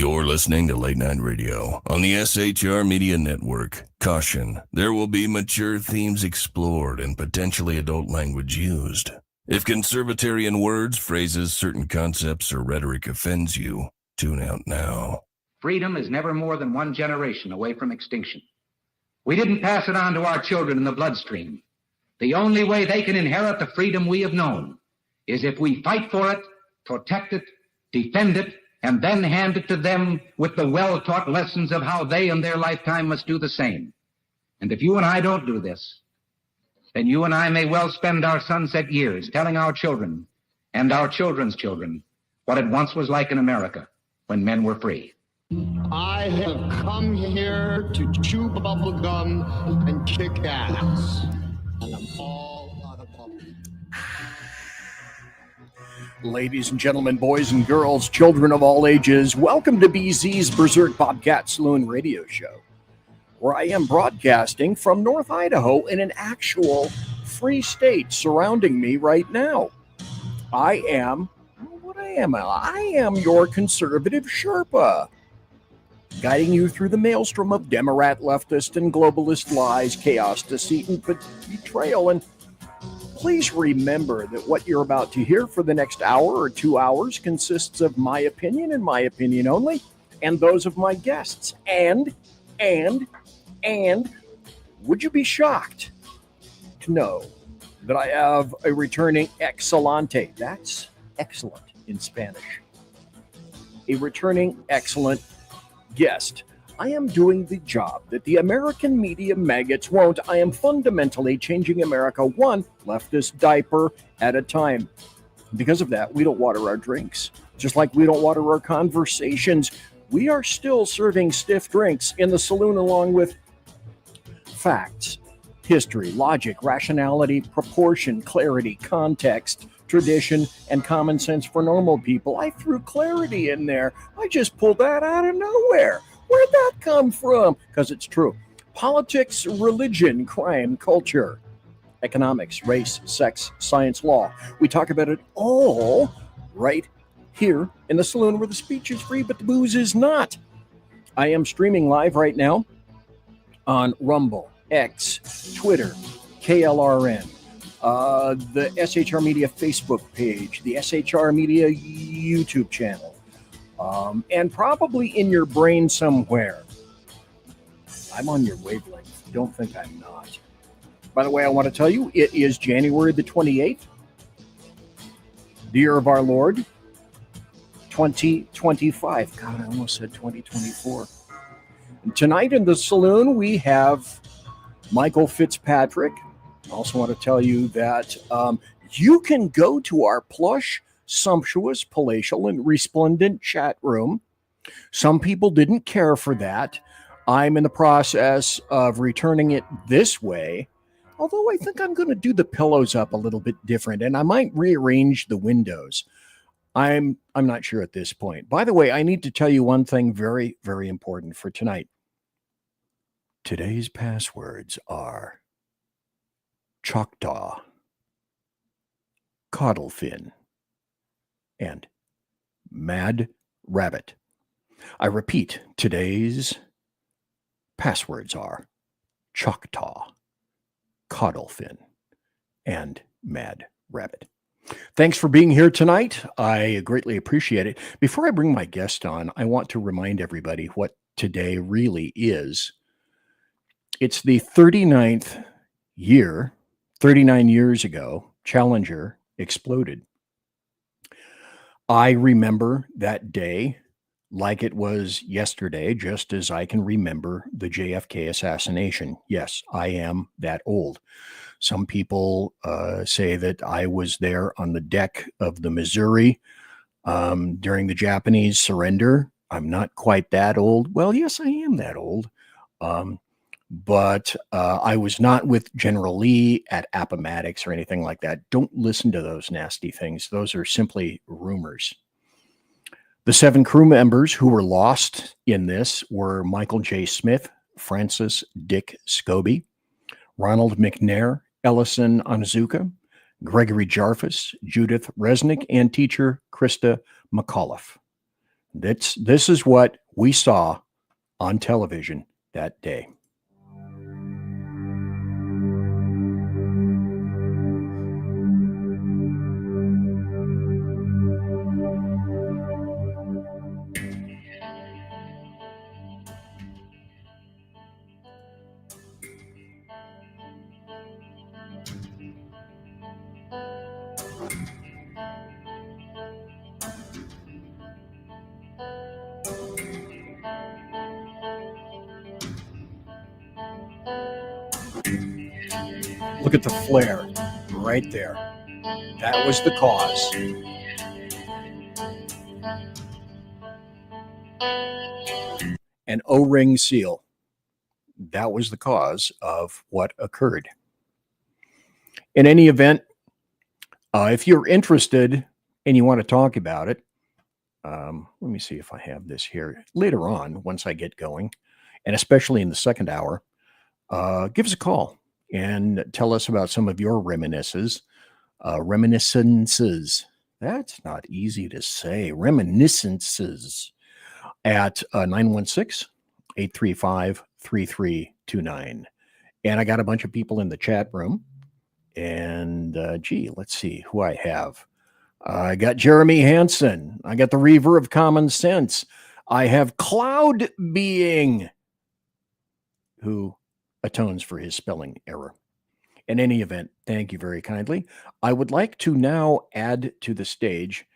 You're listening to Late Night Radio on the SHR Media Network. Caution, there will be mature themes explored and potentially adult language used. If conservatarian words, phrases, certain concepts, or rhetoric offends you, tune out now. Freedom is never more than one generation away from extinction. We didn't pass it on to our children in the bloodstream. The only way they can inherit the freedom we have known is if we fight for it, protect it, defend it, and then hand it to them with the well-taught lessons of how they in their lifetime must do the same. And if you and I don't do this, then you and I may well spend our sunset years telling our children and our children's children what it once was like in America when men were free. I have come here to chew bubble gum and kick ass. And I'm all out of bubble. Ladies and gentlemen, boys and girls, children of all ages, welcome to BZ's Berserk, Bobcat, Saloon radio show, where I am broadcasting from North Idaho in an actual free state surrounding me right now. I am your conservative Sherpa, guiding you through the maelstrom of Democrat, leftist, and globalist lies, chaos, deceit, and betrayal. And please remember that what you're about to hear for the next hour or 2 hours consists of my opinion and my opinion only, and those of my guests. And would you be shocked to know that I have a returning excelente? That's excellent in Spanish. A returning excellent guest. I am doing the job that the American media maggots won't. I am fundamentally changing America one leftist diaper at a time. Because of that, we don't water our drinks. Just like we don't water our conversations, we are still serving stiff drinks in the saloon along with facts, history, logic, rationality, proportion, clarity, context, tradition, and common sense for normal people. I threw clarity in there. I just pulled that out of nowhere. Where'd that come from? Because it's true. Politics, religion, crime, culture, economics, race, sex, science, law. We talk about it all right here in the saloon where the speech is free, but the booze is not. I am streaming live right now on Rumble, X, Twitter, KLRN, the SHR Media Facebook page, the SHR Media YouTube channel, and probably in your brain somewhere. I'm on your wavelength. Don't think I'm not. By the way, I want to tell you, it is January the 28th, the year of our Lord, 2025. God, I almost said 2024. And tonight in the saloon, we have Michael FITZPATRICK. I also want to tell you that you can go to our plush, sumptuous, palatial, and resplendent chat room. Some people didn't care for that. I'm in the process of returning it this way, although I think I'm going to do the pillows up a little bit different, and I might rearrange the windows. I'm not sure at this point. By the way, I need to tell you one thing very, very important for tonight. Today's passwords are Choctaw, Caudalfin, and Mad Rabbit. I repeat, today's passwords are Choctaw, Caudalfin, and Mad Rabbit. Thanks for being here tonight. I greatly appreciate it. Before I bring my guest on, I want to remind everybody what today really is. It's the 39th year, 39 years ago, Challenger exploded. I remember that day like it was yesterday, just as I can remember the JFK assassination. Yes, I am that old. Some people say that I was there on the deck of the Missouri during the Japanese surrender. I'm not quite that old. Well, yes, I am that old. But I was not with General Lee at Appomattox or anything like that. Don't listen to those nasty things. Those are simply rumors. The 7 crew members who were lost in this were Michael J. Smith, Francis Dick Scobie, Ronald McNair, Ellison Onzuka, Gregory Jarfus, Judith Resnick, and teacher Krista McAuliffe. This is what we saw on television that day. Look at the flare right there. That was the cause. An O-ring seal. That was the cause of what occurred. In any event, if you're interested and you want to talk about it, let me see if I have this here later on once I get going, and especially in the second hour, give us a call and tell us about some of your reminiscences. That's not easy to say. Reminiscences at 916-835-3329. And I got a bunch of people in the chat room. And let's see who I have. I got Jeremy Hansen. I got the Reaver of Common Sense. I have Cloud Being, who atones for his spelling error. In any event, thank you very kindly. I would like to now add to the stage,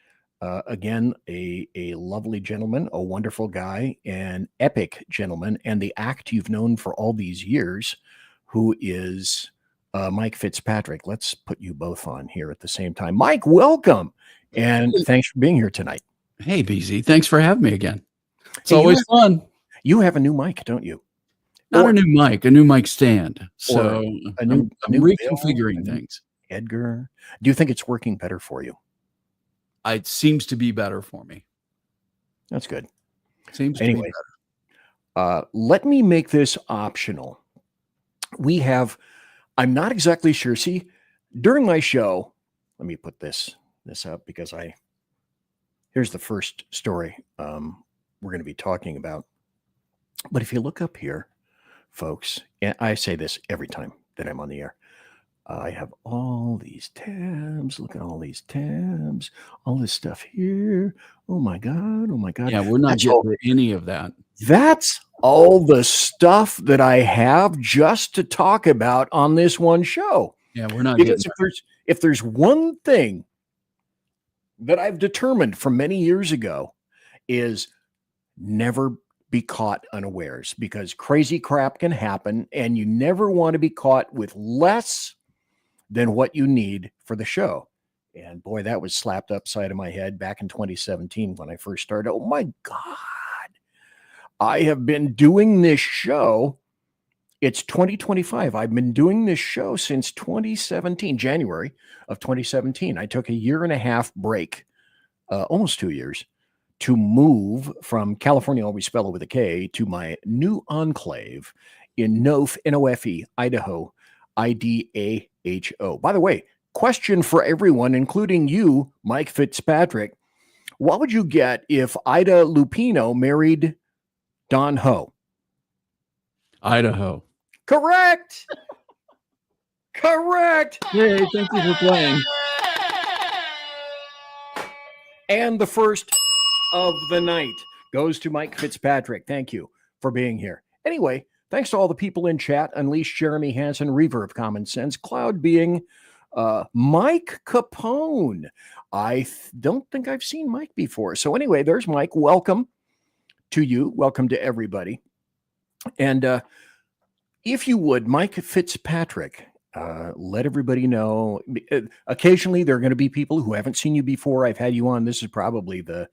again, a lovely gentleman, a wonderful guy, an epic gentleman, and the act you've known for all these years, who is Mike Fitzpatrick. Let's put you both on here at the same time. Mike, welcome, and thanks for being here tonight. Hey, BZ, thanks for having me again. It's Hey, always fun. You have a new mic, don't you? Not a new mic stand. So I'm reconfiguring things. Edgar, do you think it's working better for you? It seems to be better for me. That's good. Seems to Anyway, be better. Let me make this optional. I'm not exactly sure. See, during my show, let me put this up because here's the first story we're going to be talking about. But if you look up here, folks, and I say this every time that I'm on the air, I have all these tabs. Look at all these tabs, all this stuff here. Oh my God. Oh my God. Yeah, we're not getting to any of that. That's all the stuff that I have just to talk about on this one show. Yeah, we're not Because getting if there's one thing that I've determined from many years ago is never be caught unawares, because crazy crap can happen and you never want to be caught with less than what you need for the show. And boy, that was slapped upside of my head back in 2017 when I first started. Oh my God. I have been doing this show. It's 2025. I've been doing this show since 2017, January of 2017. I took a year and a half break, almost 2 years, to move from California, always spelled with a K, to my new enclave in Nofe, N-O-F-E, Idaho, I-D-A-H-O. By the way, question for everyone, including you, Mike Fitzpatrick. What would you get if Ida Lupino married Don Ho? Idaho. Correct. Correct. Yay, thank you for playing. And the first of the night goes to Mike Fitzpatrick. Thank you for being here. Anyway, thanks to all the people in chat. Unleash, Jeremy Hansen, Reaver of Common Sense, Cloud Being, Mike Capone. I don't think I've seen Mike before. So anyway, there's Mike. Welcome to you. Welcome to everybody. And if you would, Mike Fitzpatrick, let everybody know. Occasionally, there are going to be people who haven't seen you before. I've had you on. This is probably the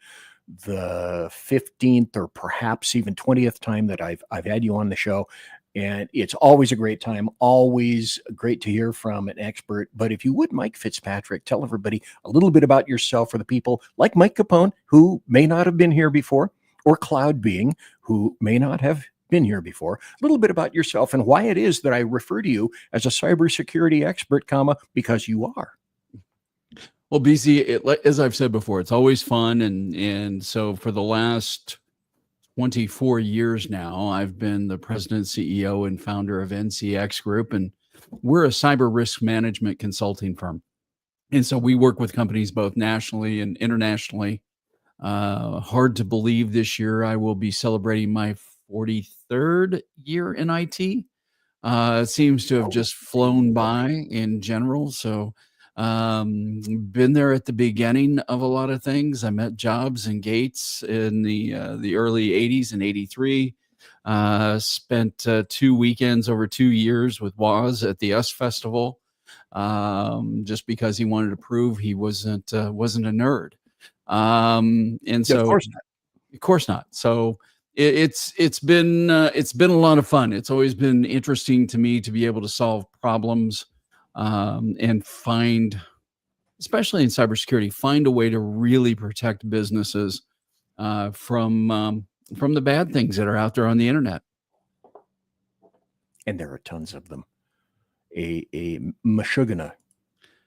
15th or perhaps even 20th time that I've had you on the show. And it's always a great time, always great to hear from an expert. But if you would, Mike Fitzpatrick, tell everybody a little bit about yourself for the people like Mike Capone, who may not have been here before, or Cloud Being, who may not have been here before. A little bit about yourself and why it is that I refer to you as a cybersecurity expert, because you are. Well, BC, as I've said before, it's always fun, and so for the last 24 years now, I've been the president, CEO, and founder of NCX Group, and we're a cyber risk management consulting firm. And so we work with companies both nationally and internationally. Hard to believe this year I will be celebrating my 43rd year in IT. It seems to have just flown by in general. So, been there at the beginning of a lot of things. I met Jobs and Gates in the early 80s and 83. Spent 2 weekends over 2 years with Woz at the US Festival, just because he wanted to prove he wasn't a nerd. And Yeah, so, of course not. of course not. So it's been a lot of fun. It's always been interesting to me to be able to solve problems, and find, especially in cybersecurity, find a way to really protect businesses from the bad things that are out there on the internet. And there are tons of them. A mashugana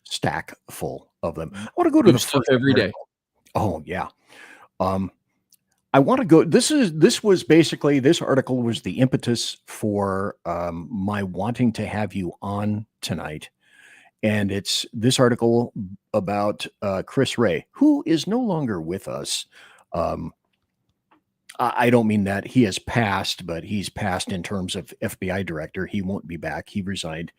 stack full of them. I want to go to Good the stuff first every day. article. Oh yeah. I want to go. This was basically, this article was the impetus for my wanting to have you on tonight, and it's this article about Chris Wray, who is no longer with us. I don't mean that he has passed, but he's passed in terms of FBI director. He won't be back. He resigned.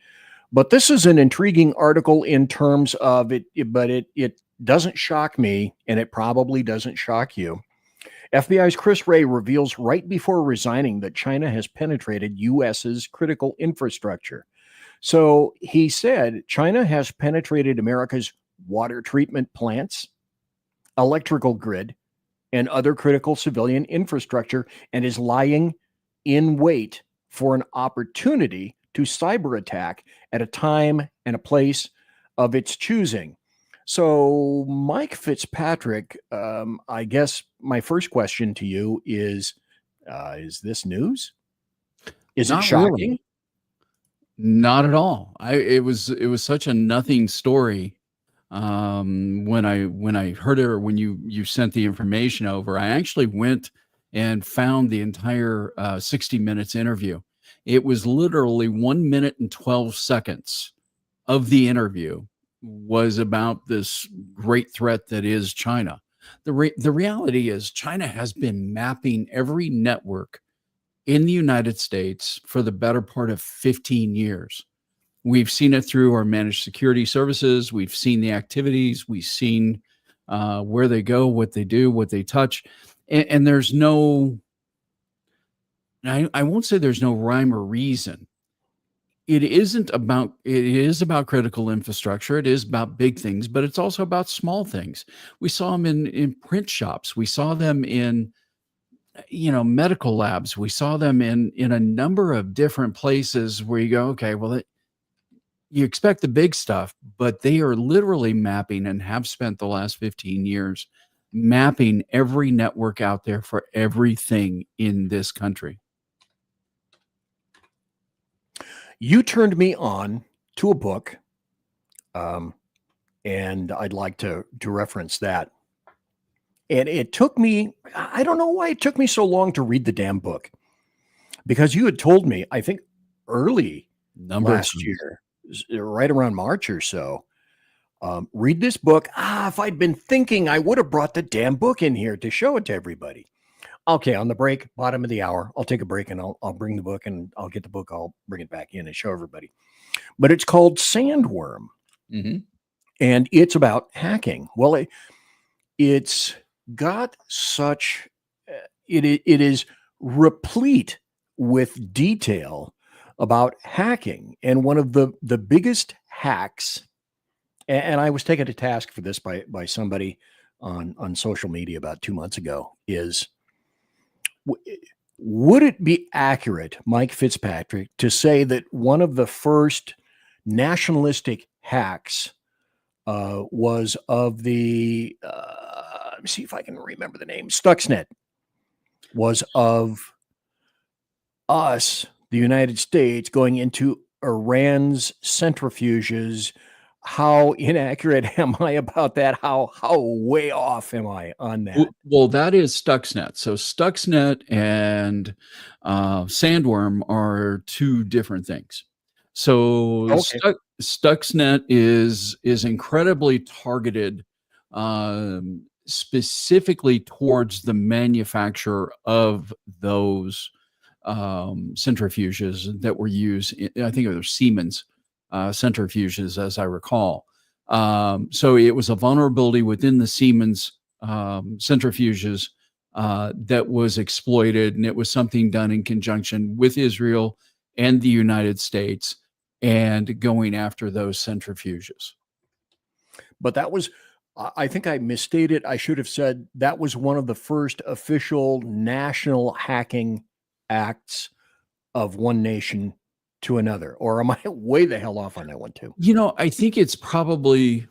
But this is an intriguing article in terms of it, but it doesn't shock me, and it probably doesn't shock you. FBI's Chris Wray reveals right before resigning that China has penetrated U.S.'s critical infrastructure. So he said China has penetrated America's water treatment plants, electrical grid, and other critical civilian infrastructure, and is lying in wait for an opportunity to cyber attack at a time and a place of its choosing. So, Mike Fitzpatrick, I guess my first question to you is this news? Is it Not shocking? really. Not at all. It was such a nothing story. When I heard it, or when you sent the information over, I actually went and found the entire 60 minutes interview. It was literally 1 minute and 12 seconds of the interview was about this great threat that is China. The reality is China has been mapping every network in the United States for the better part of 15 years. We've seen it through our managed security services. We've seen the activities. We've seen where they go, what they do, what they touch. And there's no, I won't say there's no rhyme or reason. It is about critical infrastructure. It is about big things, but it's also about small things. We saw them in print shops. We saw them in, medical labs. We saw them in a number of different places where you go, okay, well, you expect the big stuff, but they are literally mapping, and have spent the last 15 years mapping every network out there for everything in this country. You turned me on to a book, and I'd like to reference that. And it took me, I don't know why it took me so long to read the damn book, because you had told me, I think early last year, right around March or so, read this book. If I'd been thinking, I would have brought the damn book in here to show it to everybody. Okay, on the break, bottom of the hour, I'll take a break and I'll bring the book, and I'll get the book. I'll bring it back in and show everybody. But it's called Sandworm, and it's about hacking. Well, it's got such, it is replete with detail about hacking. And one of the biggest hacks, and I was taken to task for this by somebody on social media about 2 months ago, is, would it be accurate, Mike Fitzpatrick, to say that one of the first nationalistic hacks was of the, let me see if I can remember the name, Stuxnet, was of us, the United States, going into Iran's centrifuges, how inaccurate am I about that? How way off am I on that? Well, that is Stuxnet. So Stuxnet and Sandworm are two different things. So Okay. Stuxnet is incredibly targeted, specifically towards the manufacturer of those centrifuges that were used. I think it was Siemens centrifuges, as I recall. So it was a vulnerability within the Siemens centrifuges that was exploited, and it was something done in conjunction with Israel and the United States, and going after those centrifuges. But that was, I think I misstated. I should have said that was one of the first official national hacking acts of one nation to another. Or am I way the hell off on that one too? I think it's probably,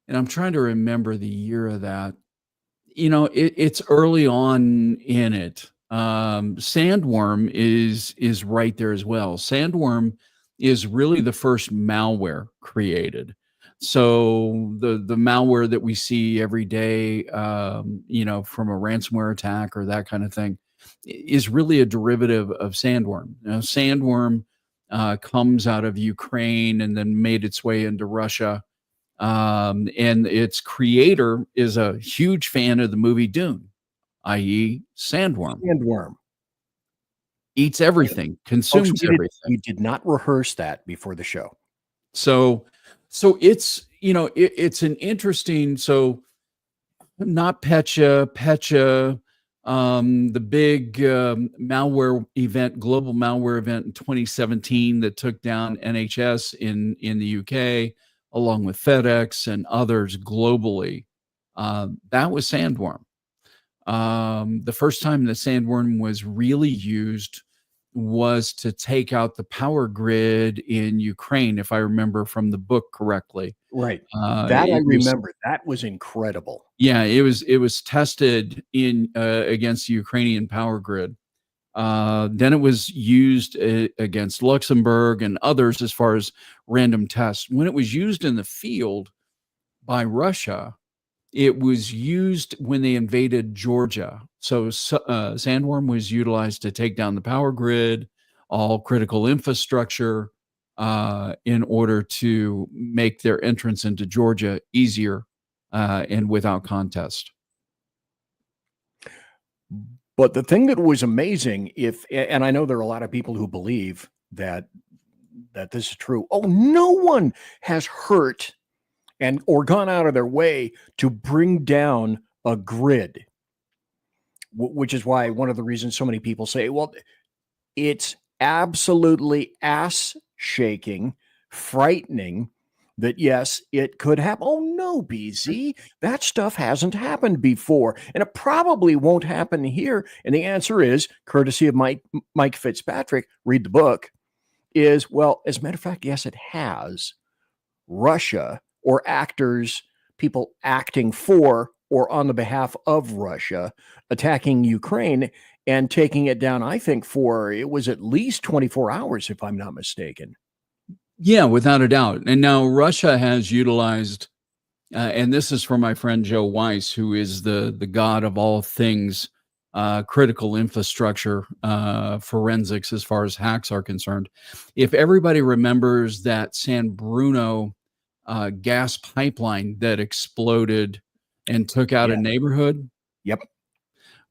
and I'm trying to remember the year of that. It's early on in it. Sandworm is right there as well. Sandworm is really the first malware created. So the malware that we see every day, from a ransomware attack or that kind of thing, is really a derivative of Sandworm. Sandworm comes out of Ukraine and then made its way into Russia. And its creator is a huge fan of the movie Dune, i.e. Sandworm. Sandworm Eats everything, consumes everything. We did not rehearse that before the show. So it's, it's an interesting, not Petya, the big malware event, global malware event in 2017 that took down NHS in the UK, along with FedEx and others globally. That was Sandworm. The first time that Sandworm was really used was to take out the power grid in Ukraine, if I remember from the book correctly. Right. That I remember. That was incredible. Yeah, it was tested in against the Ukrainian power grid. Then it was used against Luxembourg and others as far as random tests. When it was used in the field by Russia, it was used when they invaded Georgia. So Sandworm was utilized to take down the power grid, all critical infrastructure, in order to make their entrance into Georgia easier and without contest. But the thing that was amazing, and I know there are a lot of people who believe that this is true. Oh, no one has hurt or gone out of their way to bring down a grid, which is why one of the reasons so many people say, well, it's absolutely ass shaking, frightening that yes, it could happen. Oh no, BZ, that stuff hasn't happened before, and it probably won't happen here. And the answer is, courtesy of Mike Fitzpatrick, read the book, is, well, as a matter of fact, yes, it has. Russia, or actors, people acting for or on the behalf of Russia, attacking Ukraine and taking it down, I think, it was at least 24 hours, if I'm not mistaken. Yeah, without a doubt. And now Russia has utilized, and this is from my friend Joe Weiss, who is the god of all things critical infrastructure forensics as far as hacks are concerned. If everybody remembers that San Bruno gas pipeline that exploded and took out a neighborhood. Yep.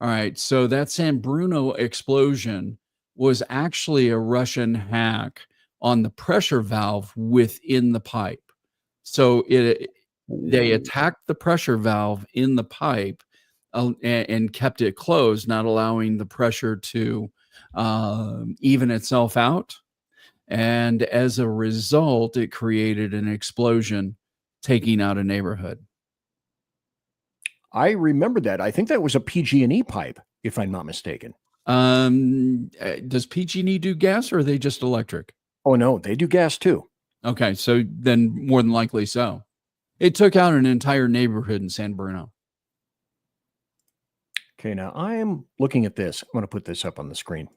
All right. So that San Bruno explosion was actually a Russian hack on the pressure valve within the pipe. So they attacked the pressure valve in the pipe and kept it closed, not allowing the pressure to even itself out. And as a result, it created an explosion, taking out a neighborhood. I remember that. I think that was a PG&E pipe, if I'm not mistaken. Does PG&E do gas, or are they just electric? Oh, no, they do gas too. Okay, so then more than likely so. It took out an entire neighborhood in San Bruno. Okay, now I am looking at this. I'm going to put this up on the screen.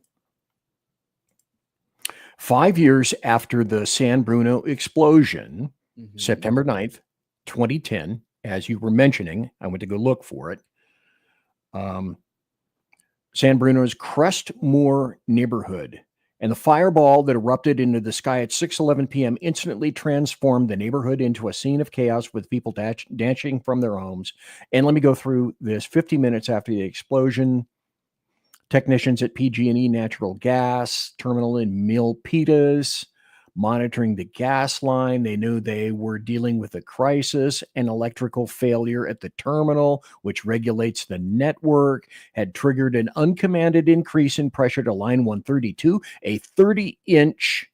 5 years after the San Bruno explosion, Mhm. September 9th, 2010, as you were mentioning, I went to go look for it. San Bruno's Crestmore neighborhood, and the fireball that erupted into the sky at 6:11 p.m. instantly transformed the neighborhood into a scene of chaos with people dashing from their homes. And let me go through this. 50 minutes after the explosion, technicians at PG&E Natural Gas Terminal in Milpitas monitoring the gas line. They knew they were dealing with a crisis. An electrical failure at the terminal, which regulates the network, had triggered an uncommanded increase in pressure to line 132, a 30-inch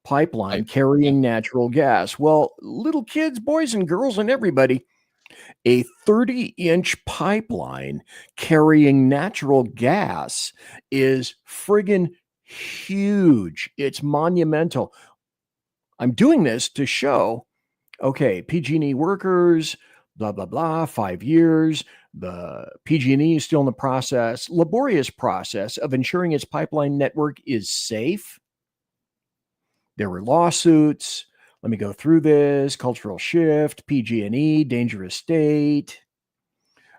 pipeline carrying natural gas. Well, little kids, boys and girls, and everybody, a 30-inch pipeline carrying natural gas is friggin' huge. It's monumental. I'm doing this to show, okay, PG&E workers, blah, blah, blah, 5 years. The PG&E is still in the laborious process of ensuring its pipeline network is safe. There were lawsuits. Let me go through this. Cultural shift, PG&E, dangerous state.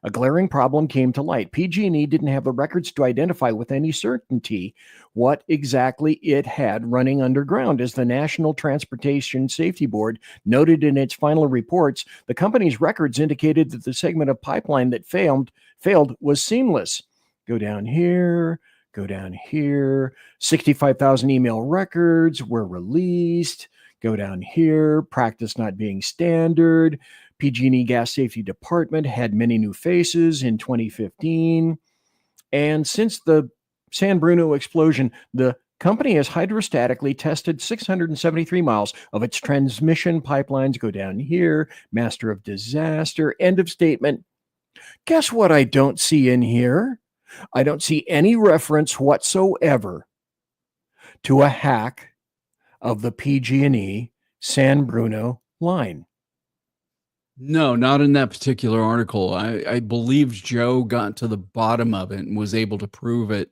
A glaring problem came to light. PG&E didn't have the records to identify with any certainty what exactly it had running underground. As the National Transportation Safety Board noted in its final reports, the company's records indicated that the segment of pipeline that failed was seamless. Go down here. 65,000 email records were released. Go down here. Practice not being standard. PG&E Gas Safety Department had many new faces in 2015. And since the San Bruno explosion, the company has hydrostatically tested 673 miles of its transmission pipelines. Go down here. Master of disaster. End of statement. Guess what I don't see in here? I don't see any reference whatsoever to a hack of the PG&E San Bruno line. No, not in that particular article. I believe Joe got to the bottom of it and was able to prove it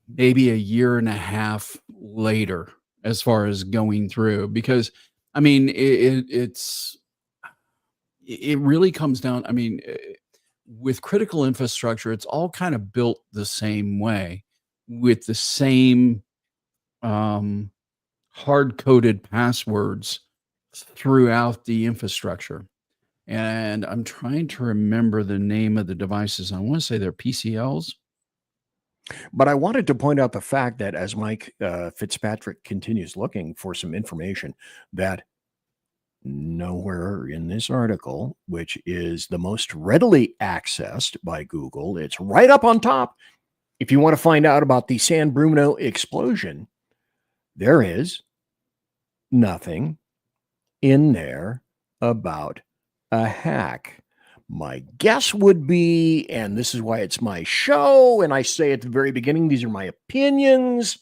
maybe a year and a half later, as far as going through, because I mean, it really comes down. I mean, with critical infrastructure, it's all kind of built the same way with the same hard-coded passwords throughout the infrastructure. And I'm trying to remember the name of the devices. I want to say they're PCLs. But I wanted to point out the fact that as Mike Fitzpatrick continues looking for some information, that nowhere in this article, which is the most readily accessed by Google, it's right up on top. If you want to find out about the San Bruno explosion, there is nothing in there about a hack. My guess would be, and this is why it's my show, and I say at the very beginning, these are my opinions,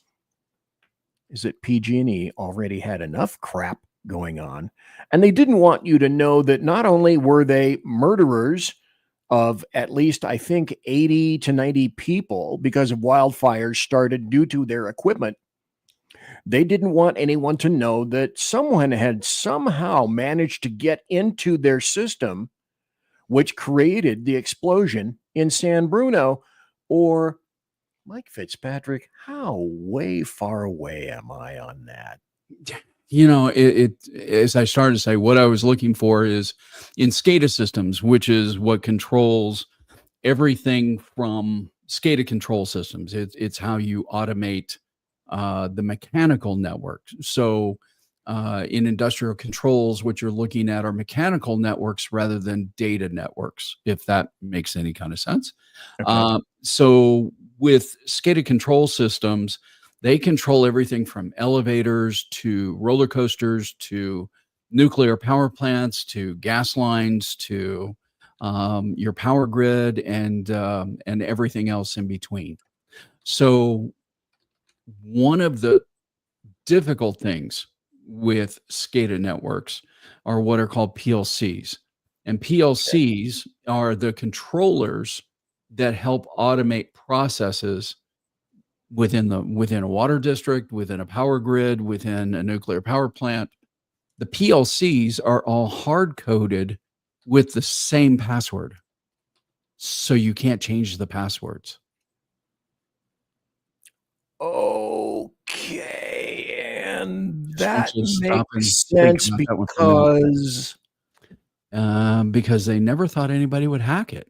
is that PG&E already had enough crap going on, and they didn't want you to know that not only were they murderers of at least, I think, 80 to 90 people because of wildfires started due to their equipment, they didn't want anyone to know that someone had somehow managed to get into their system, which created the explosion in San Bruno. Or, Mike Fitzpatrick, how way far away am I on that? You know, as I started to say, what I was looking for is in SCADA systems, which is what controls everything from SCADA control systems. It's how you automate the mechanical network. So in industrial controls, what you're looking at are mechanical networks rather than data networks, if that makes any kind of sense. Okay. So with SCADA control systems, they control everything from elevators to roller coasters to nuclear power plants to gas lines to your power grid and everything else in between. So one of the difficult things with SCADA networks are what are called PLCs. And PLCs are the controllers that help automate processes within a water district, within a power grid, within a nuclear power plant. The PLCs are all hard coded with the same password. So you can't change the passwords. Okay, and that Just stop and makes think sense about that one for a minute. because Because they never thought anybody would hack it.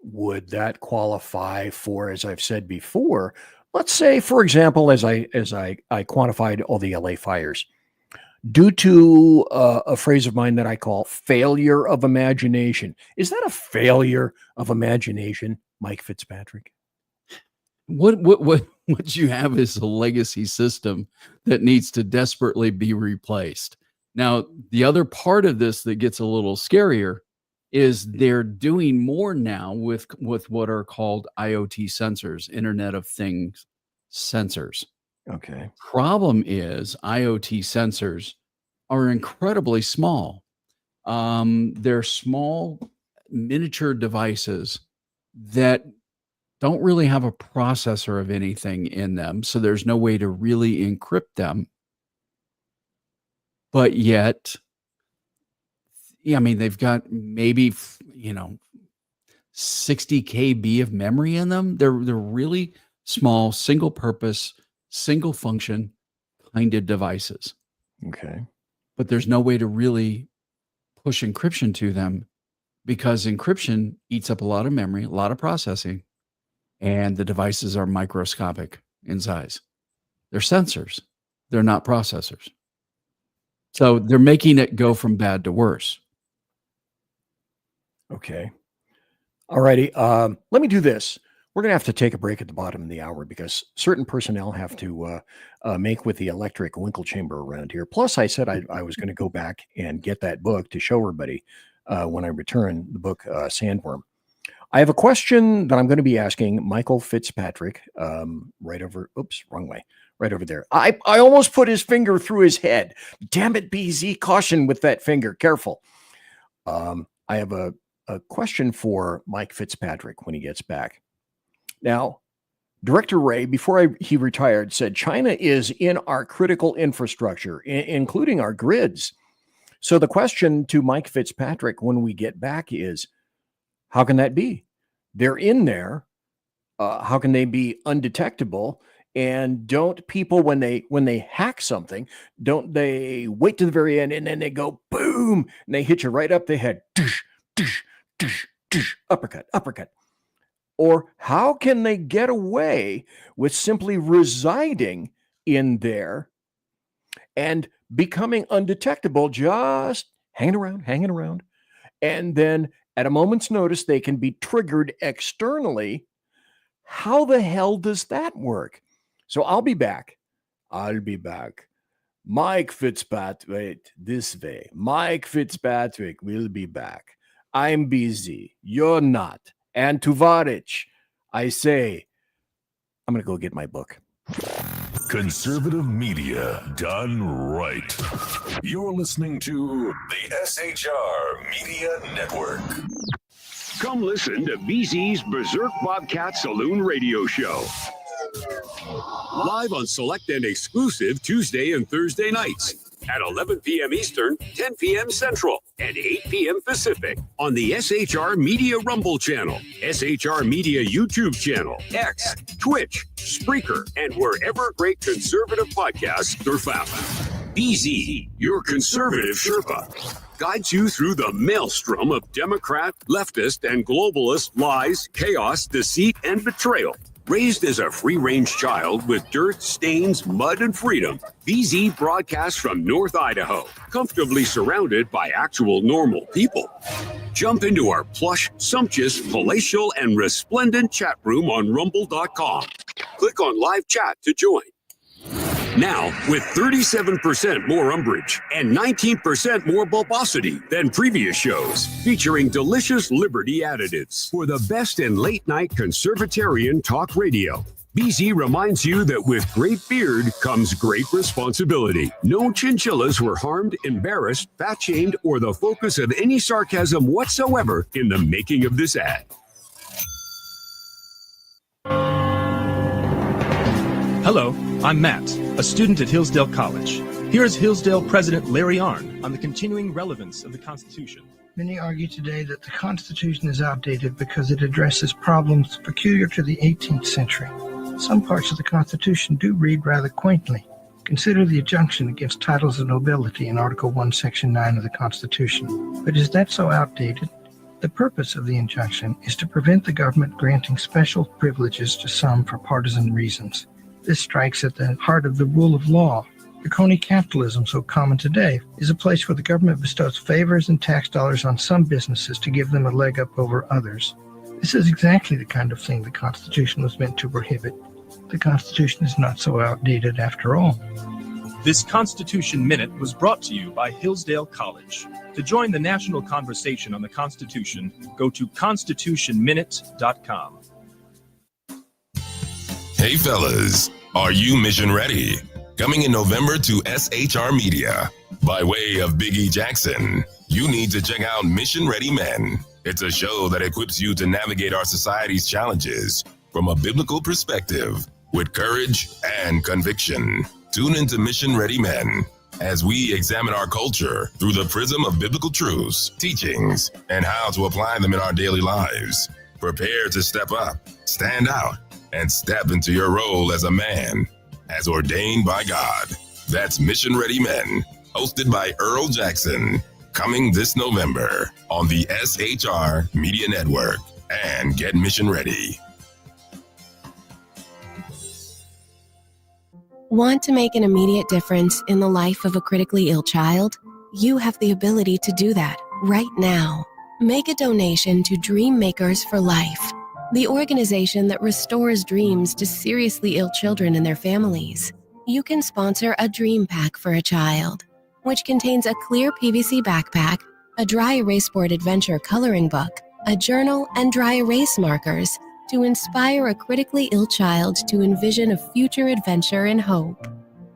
would that qualify for, as I've said before, let's say, for example, as I quantified all the LA fires, due to a phrase of mine that I call failure of imagination. Is that a failure of imagination, Mike Fitzpatrick? What you have is a legacy system that needs to desperately be replaced. Now, the other part of this that gets a little scarier is they're doing more now with what are called IoT sensors, Internet of Things sensors. Okay. Problem is IoT sensors are incredibly small. They're small miniature devices that don't really have a processor of anything in them. So there's no way to really encrypt them. But yet, yeah, I mean, they've got maybe, 60 KB of memory in them. They're really small, single purpose, single function kind of devices. Okay. But there's no way to really push encryption to them because encryption eats up a lot of memory, a lot of processing, and the devices are microscopic in size. They're sensors. They're not processors. So they're making it go from bad to worse. Okay. All righty. Let me do this. We're going to have to take a break at the bottom of the hour because certain personnel have to make with the electric winkle chamber around here. Plus, I said I was going to go back and get that book to show everybody when I return, the book Sandworm. I have a question that I'm going to be asking Michael Fitzpatrick right over there. I almost put his finger through his head. Damn it, BZ, caution with that finger. Careful. I have a question for Mike Fitzpatrick when he gets back. Now, Director Ray, before he retired, said China is in our critical infrastructure, including our grids. So the question to Mike Fitzpatrick when we get back is, how can that be? They're in there. How can they be undetectable? And don't people, when they hack something, don't they wait to the very end and then they go boom and they hit you right up the head, uppercut. Or how can they get away with simply residing in there and becoming undetectable, just hanging around, and then at a moment's notice, they can be triggered externally? How the hell does that work? So I'll be back. Mike Fitzpatrick, this way. Mike Fitzpatrick will be back. I'm busy. You're not. And Tuvarich, I say, I'm going to go get my book. Conservative media done right. You're listening to the SHR Media Network. Come listen to BZ's Berserk Bobcat Saloon radio show. Live on select and exclusive Tuesday and Thursday nights at 11 p.m. Eastern, 10 p.m. Central, and 8 p.m. Pacific on the SHR Media Rumble channel, SHR Media YouTube channel, X, Twitch, Spreaker, and wherever great conservative podcasts are found. BZ, your conservative Sherpa, guides you through the maelstrom of Democrat, leftist, and globalist lies, chaos, deceit, and betrayal. Raised as a free-range child with dirt, stains, mud, and freedom, BZ broadcasts from North Idaho, comfortably surrounded by actual normal people. Jump into our plush, sumptuous, palatial, and resplendent chat room on rumble.com. Click on live chat to join. Now, with 37% more umbrage and 19% more bulbosity than previous shows, featuring delicious Liberty additives for the best in late-night Conservatarian talk radio. BZ reminds you that with great beard comes great responsibility. No chinchillas were harmed, embarrassed, fat-shamed, or the focus of any sarcasm whatsoever in the making of this ad. Hello, I'm Matt, a student at Hillsdale College. Here is Hillsdale President Larry Arnn on the continuing relevance of the Constitution. Many argue today that the Constitution is outdated because it addresses problems peculiar to the 18th century. Some parts of the Constitution do read rather quaintly. Consider the injunction against titles of nobility in Article 1, Section 9 of the Constitution. But is that so outdated? The purpose of the injunction is to prevent the government granting special privileges to some for partisan reasons. This strikes at the heart of the rule of law. The crony capitalism so common today is a place where the government bestows favors and tax dollars on some businesses to give them a leg up over others. This is exactly the kind of thing the Constitution was meant to prohibit. The Constitution is not so outdated after all. This Constitution Minute was brought to you by Hillsdale College. To join the national conversation on the Constitution, go to constitutionminute.com. Hey fellas, are you mission ready? Coming in November to SHR Media. By way of Big E Jackson, you need to check out Mission Ready Men. It's a show that equips you to navigate our society's challenges from a biblical perspective with courage and conviction. Tune into Mission Ready Men as we examine our culture through the prism of biblical truths, teachings, and how to apply them in our daily lives. Prepare to step up, stand out, and step into your role as a man, as ordained by God. That's Mission Ready Men, hosted by Earl Jackson, coming this November on the SHR Media Network. And get mission ready. Want to make an immediate difference in the life of a critically ill child? You have the ability to do that right now. Make a donation to Dream Makers for Life, the organization that restores dreams to seriously ill children and their families. You can sponsor a dream pack for a child, which contains a clear PVC backpack, a dry erase board adventure coloring book, a journal, and dry erase markers to inspire a critically ill child to envision a future adventure and hope.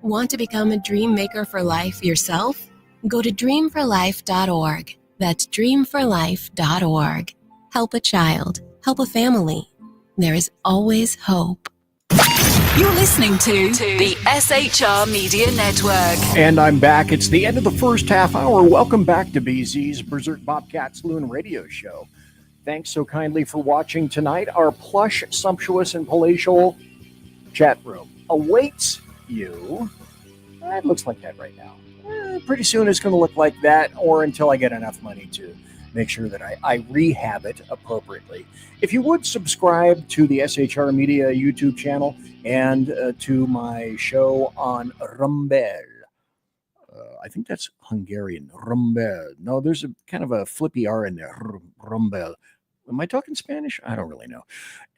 Want to become a dream maker for life yourself? Go to dreamforlife.org. That's dreamforlife.org. Help a child. Help a family. There is always hope. You're listening to the SHR Media Network. And I'm back. It's the end of the first half hour. Welcome back to BZ's Berserk, Bobcat, Saloon radio show. Thanks so kindly for watching tonight. Our plush, sumptuous, and palatial chat room awaits you. It looks like that right now. Pretty soon it's going to look like that, or until I get enough money to make sure that I rehab it appropriately. If you would subscribe to the SHR Media YouTube channel and to my show on Rumbel. I think that's Hungarian. Rumbel. No, there's a kind of a flippy R in there. Rumbel. Am I talking Spanish? I don't really know.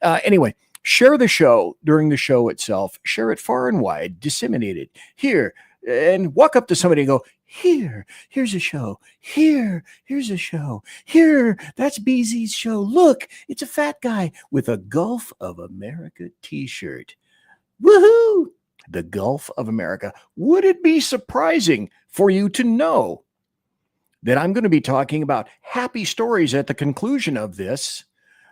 Anyway, share the show during the show itself. Share it far and wide. Disseminate it. Here. And walk up to somebody and go, here's a show. Here's a show. Here, that's BZ's show. Look, it's a fat guy with a Gulf of America t-shirt. Woohoo! The Gulf of America. Would it be surprising for you to know that I'm going to be talking about happy stories at the conclusion of this?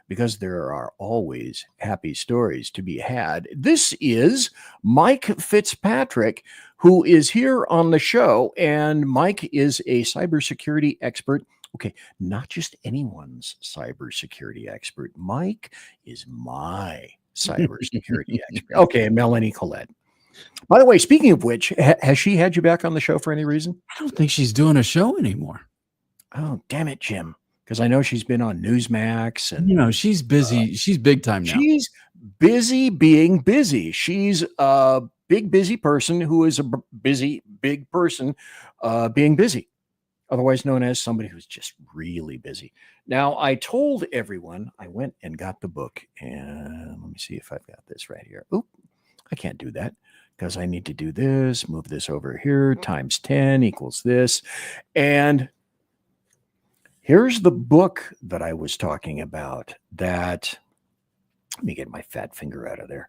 Because there are always happy stories to be had. This is Mike FITZPATRICK, who is here on the show. And Mike is a cybersecurity expert. Okay, not just anyone's cybersecurity expert. Mike is my cybersecurity expert. Okay, Melanie Collette. By the way, speaking of which, has she had you back on the show for any reason? I don't think she's doing a show anymore. Oh, damn it, Jim. Because I know she's been on Newsmax. And, she's busy. She's big time now. She's busy being busy. She's a big, busy person who is a busy, big person being busy. Otherwise known as somebody who's just really busy. Now, I told everyone, I went and got the book. And let me see if I've got this right here. Oop, I can't do that because I need to do this, move this over here, times 10 equals this. And here's the book that I was talking about that, let me get my fat finger out of there,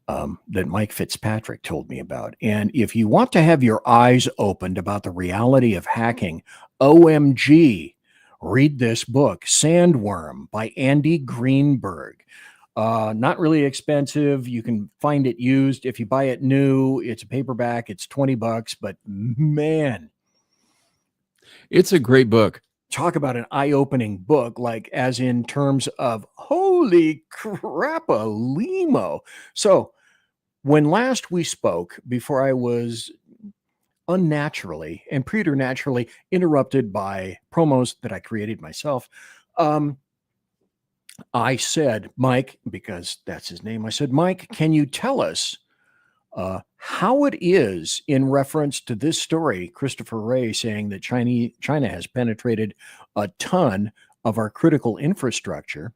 that Mike FITZPATRICK told me about. And if you want to have your eyes opened about the reality of hacking, OMG, read this book, Sandworm by Andy Greenberg. Not really expensive. You can find it used. If you buy it new, it's a paperback. It's $20, but man, It's a great book. talk about an eye-opening book, like as in terms of holy crap-a-limo. So when last we spoke, before I was unnaturally and preternaturally interrupted by promos that I created myself, I said, Mike, because that's his name, I said, Mike, can you tell us how it is in reference to this story, Christopher Wray saying that China has penetrated a ton of our critical infrastructure?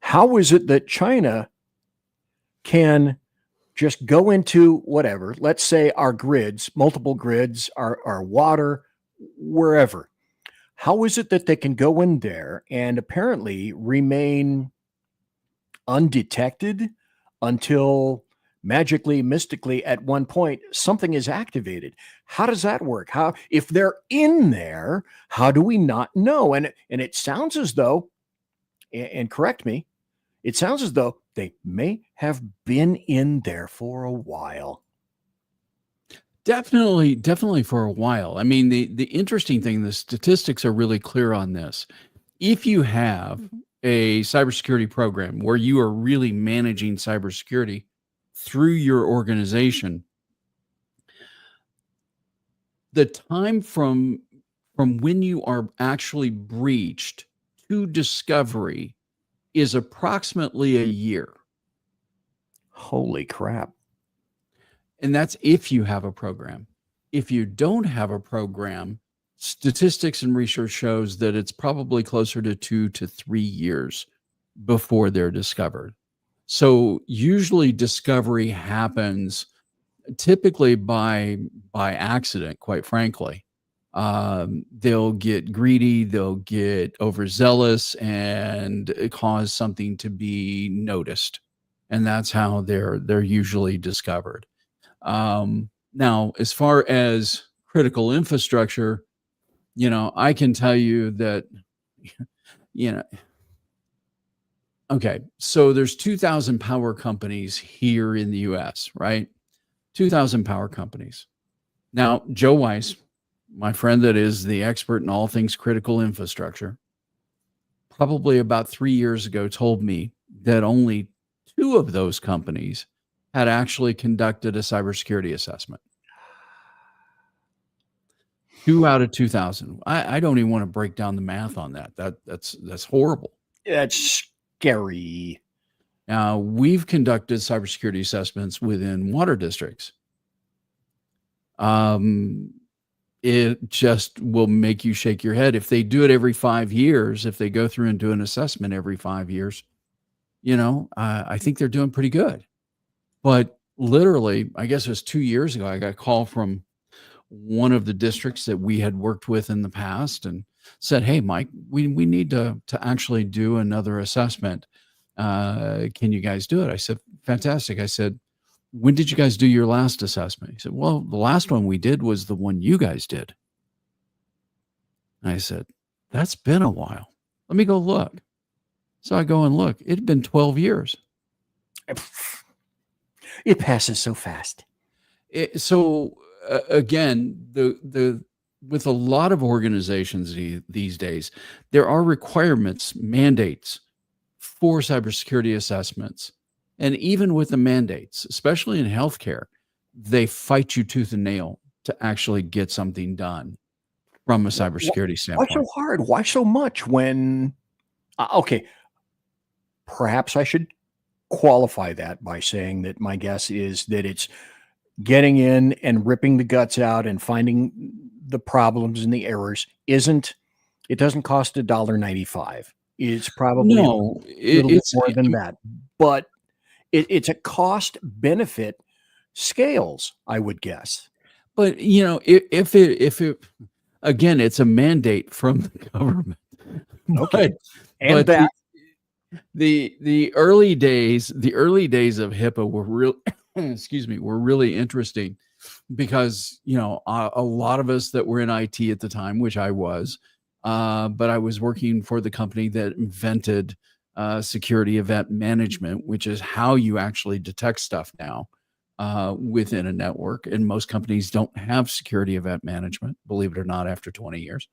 How is it that China can just go into whatever, let's say our grids, multiple grids, our water, wherever? How is it that they can go in there and apparently remain undetected until magically, mystically, at one point, something is activated? How does that work? How, if they're in there, how do we not know? And it sounds as though, and correct me, it sounds as though they may have been in there for a while. Definitely for a while. I mean, the interesting thing, the statistics are really clear on this. If you have a cybersecurity program where you are really managing cybersecurity through your organization, the time from when you are actually breached to discovery is approximately a year. Holy crap. And that's if you have a program. If you don't have a program, statistics and research shows that it's probably closer to 2 to 3 years before they're discovered. So usually discovery happens typically by accident, quite frankly. They'll get greedy, they'll get overzealous and cause something to be noticed. And that's how they're usually discovered. Now, as far as critical infrastructure, I can tell you that, okay, so there's 2,000 power companies here in the US, right? 2,000 power companies. Now, Joe Weiss, my friend that is the expert in all things critical infrastructure, probably about 3 years ago told me that only 2 of those companies had actually conducted a cybersecurity assessment. 2 out of 2,000. I don't even want to break down the math on that. That's horrible. That's scary. Now, we've conducted cybersecurity assessments within water districts. It just will make you shake your head. If they do it every 5 years, if they go through and do an assessment every 5 years, I think they're doing pretty good. But literally, I guess it was 2 years ago, I got a call from one of the districts that we had worked with in the past and said, hey, Mike, we need to actually do another assessment. Can you guys do it? I said, fantastic. I said, when did you guys do your last assessment? He said, well, the last one we did was the one you guys did. And I said, that's been a while. Let me go look. So I go and look. It had been 12 years. It passes so fast. Again, with a lot of organizations these days, there are requirements, mandates for cybersecurity assessments. And even with the mandates, especially in healthcare, they fight you tooth and nail to actually get something done from a cybersecurity standpoint. Why so hard? Why so much when, okay, perhaps I should qualify that by saying that my guess is that it's getting in and ripping the guts out and finding the problems and the errors it doesn't cost $1.95. It's probably it's more than that, but it's a cost benefit scales, I would guess. But if it again, it's a mandate from the government. Okay. But that the early days of HIPAA were real were really interesting because a lot of us that were in IT at the time, which I was, but I was working for the company that invented security event management, which is how you actually detect stuff now within a network. And most companies don't have security event management, believe it or not, after 20 years.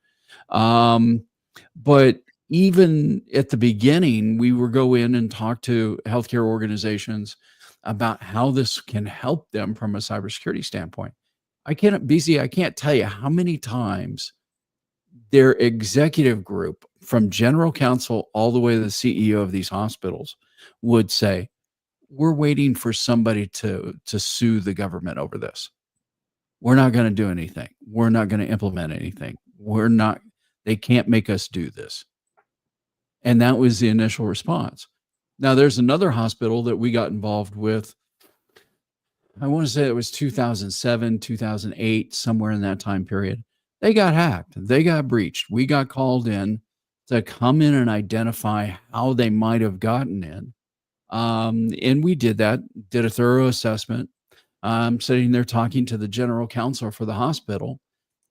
But even at the beginning, we would go in and talk to healthcare organizations about how this can help them from a cybersecurity standpoint. BC, I can't tell you how many times their executive group, from general counsel all the way to the CEO of these hospitals, would say, we're waiting for somebody to sue the government over this. We're not going to do anything. We're not going to implement anything. They can't make us do this. And that was the initial response. Now, there's another hospital that we got involved with. I want to say it was 2007, 2008, somewhere in that time period. They got hacked. They got breached. We got called in to come in and identify how they might have gotten in. And we did that, did a thorough assessment. I'm sitting there talking to the general counsel for the hospital.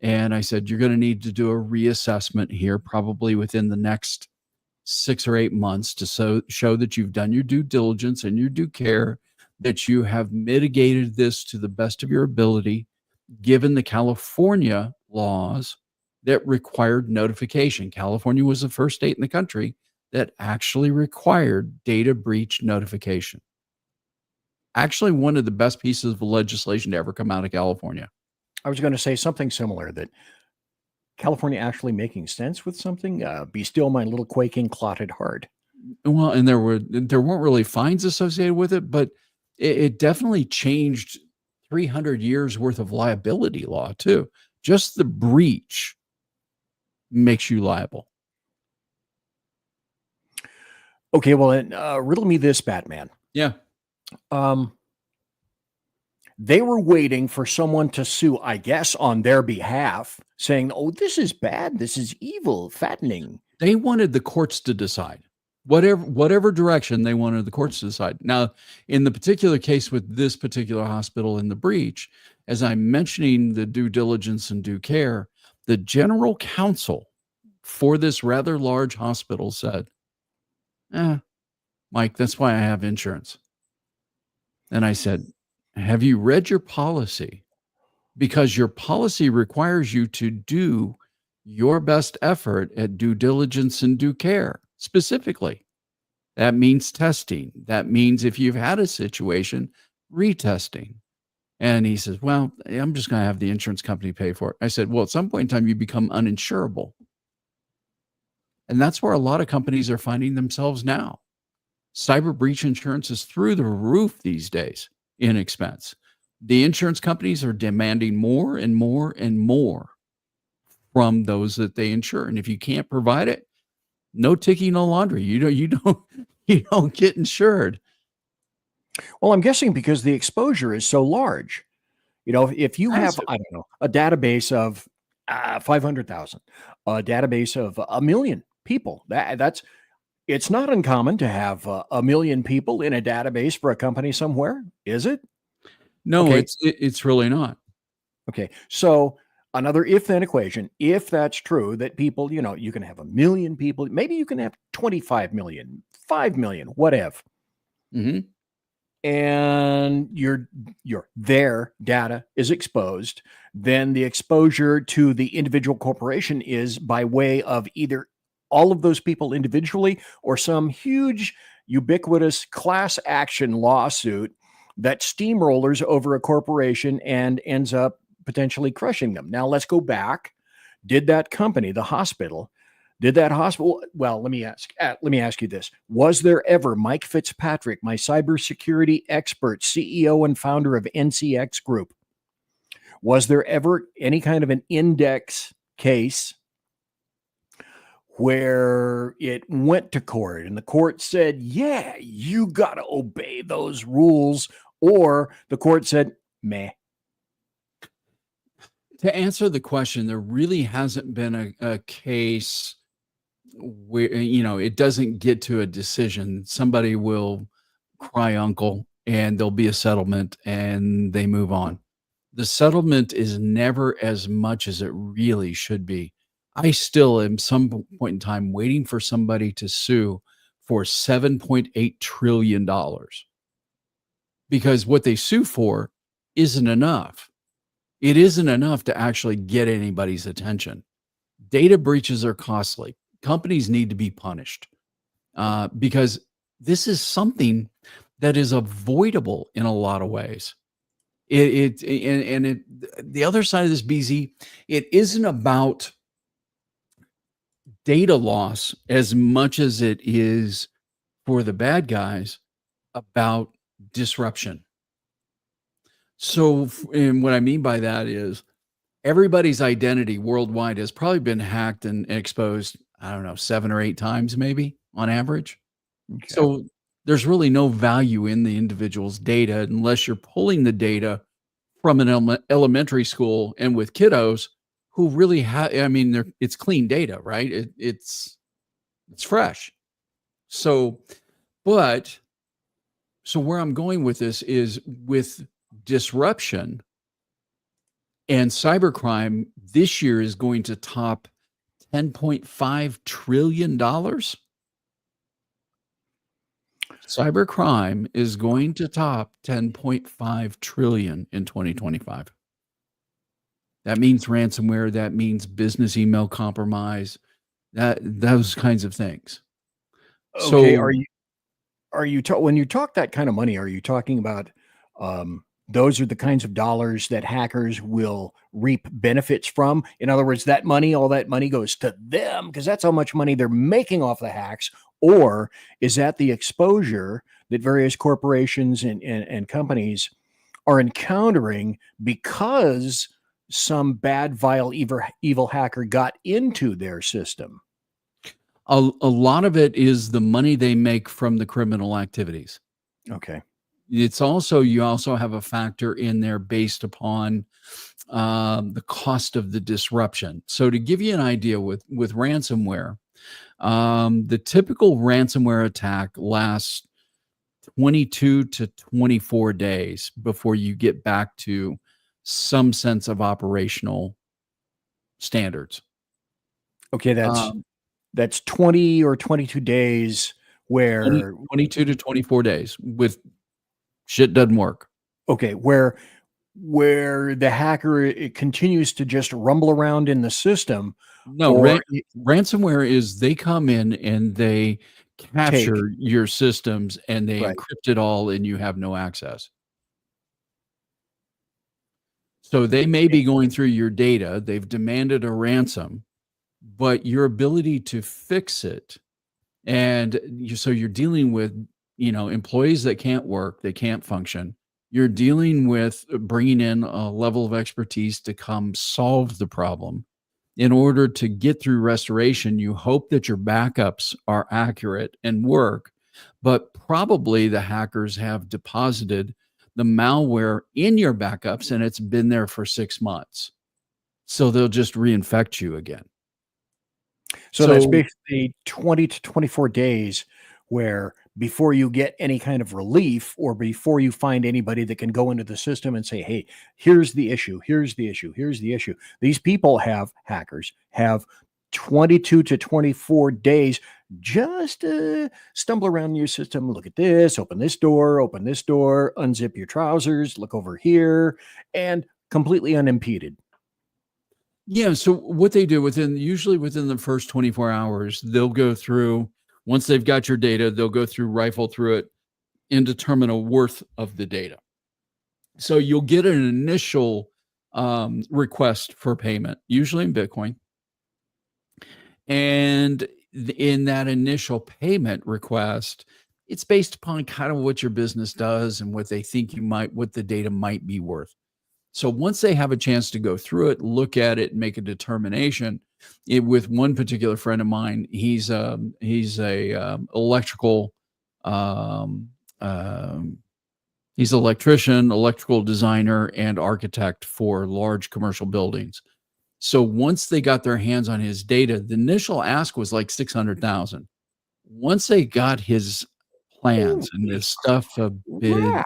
And I said, you're going to need to do a reassessment here, probably within the next 6 or 8 months, to show that you've done your due diligence and your due care, that you have mitigated this to the best of your ability, given the California laws that required notification. California was the first state in the country that actually required data breach notification. Actually, one of the best pieces of legislation to ever come out of California. I was going to say something similar, that California actually making sense with something. Be still my little quaking clotted heart. Well, and there weren't really fines associated with it, but it definitely changed 300 years worth of liability law too. Just the breach makes you liable. Okay, well, riddle me this, Batman. Yeah. They were waiting for someone to sue, I guess, on their behalf, saying, oh, this is bad, this is evil, fattening. They wanted the courts to decide. Whatever direction they wanted the courts to decide. Now, in the particular case with this particular hospital in the breach, as I'm mentioning the due diligence and due care, the general counsel for this rather large hospital said, Mike, that's why I have insurance. And I said, have you read your policy? Because your policy requires you to do your best effort at due diligence and due care. Specifically, that means testing. That means if you've had a situation, retesting. And he says, well, I'm just going to have the insurance company pay for it. I said, well, at some point in time, you become uninsurable. And that's where a lot of companies are finding themselves now. Cyber breach insurance is through the roof these days in expense. The insurance companies are demanding more and more and more from those that they insure. And if you can't provide it, no ticky, no laundry. You don't get insured. Well, I'm guessing because the exposure is so large. You know, if you have, I don't know, a database of 500,000, a database of 1 million people, it's not uncommon to have 1 million people in a database for a company somewhere, is it? No, okay. It's really not. Okay, so another if-then equation. If that's true, that people, you can have 1 million people, maybe you can have 25 million, 5 million, whatever. Mm-hmm. And their data is exposed, then the exposure to the individual corporation is by way of either all of those people individually or some huge ubiquitous class action lawsuit that steamrollers over a corporation and ends up potentially crushing them. Now let's go back. Did that company, the hospital, well, let me ask you this. Was there ever Mike FITZPATRICK, my cybersecurity expert, CEO and founder of NCX Group? Was there ever any kind of an index case where it went to court and the court said, yeah, you got to obey those rules, or the court said, meh? To answer the question, there really hasn't been a case where, it doesn't get to a decision. Somebody will cry uncle and there'll be a settlement and they move on. The settlement is never as much as it really should be. I still am some point in time waiting for somebody to sue for $7.8 trillion, because what they sue for isn't enough. It isn't enough to actually get anybody's attention. Data breaches are costly. Companies need to be punished because this is something that is avoidable in a lot of ways. The other side of this, BZ, it isn't about data loss as much as it is for the bad guys about disruption. So, and what I mean by that is everybody's identity worldwide has probably been hacked and exposed, I don't know, 7 or 8 times maybe on average. Okay. So there's really no value in the individual's data unless you're pulling the data from an elementary school and with kiddos who really have, I mean, it's clean data, right? It's fresh. So where I'm going with this is with disruption and cybercrime this year is going to top $10.5 trillion. Cybercrime is going to top 10.5 trillion in 2025. That means ransomware, that means business email compromise, those kinds of things. Okay, So when you talk that kind of money, are you talking about those are the kinds of dollars that hackers will reap benefits from? In other words, all that money goes to them because that's how much money they're making off the hacks. Or is that the exposure that various corporations and companies are encountering because some bad, vile, evil hacker got into their system? a lot of it is the money they make from the criminal activities. Okay. It's also, you also have a factor in there based upon the cost of the disruption. So to give you an idea with ransomware, the typical ransomware attack lasts 22 to 24 days before you get back to some sense of operational standards. Okay, that's 20 or 22 days where 22 to 24 days with shit doesn't work. Okay, where the hacker it continues to just rumble around in the system. No, ransomware is they come in and they capture your systems and they encrypt it all and you have no access. So they may be going through your data, they've demanded a ransom, but your ability to fix it, and so you're dealing with, employees that can't work, they can't function. You're dealing with bringing in a level of expertise to come solve the problem. In order to get through restoration, you hope that your backups are accurate and work, but probably the hackers have deposited the malware in your backups and it's been there for 6 months. So they'll just reinfect you again. So that's basically 20 to 24 days where before you get any kind of relief or before you find anybody that can go into the system and say, hey, here's the issue, here's the issue, here's the issue. These people hackers have 22 to 24 days just to stumble around your system. Look at this, open this door, unzip your trousers, look over here, and completely unimpeded. Yeah. So what they do usually within the first 24 hours, they'll go through, once they've got your data, they'll go through, rifle through it and determine a worth of the data. So you'll get an initial request for payment, usually in Bitcoin. And in that initial payment request, it's based upon kind of what your business does and what they think what the data might be worth. So once they have a chance to go through it, look at it, and make a determination, with one particular friend of mine, he's a electrical, he's an electrician, electrical designer, and architect for large commercial buildings. So once they got their hands on his data, the initial ask was like 600,000. Once they got his plans and the stuff the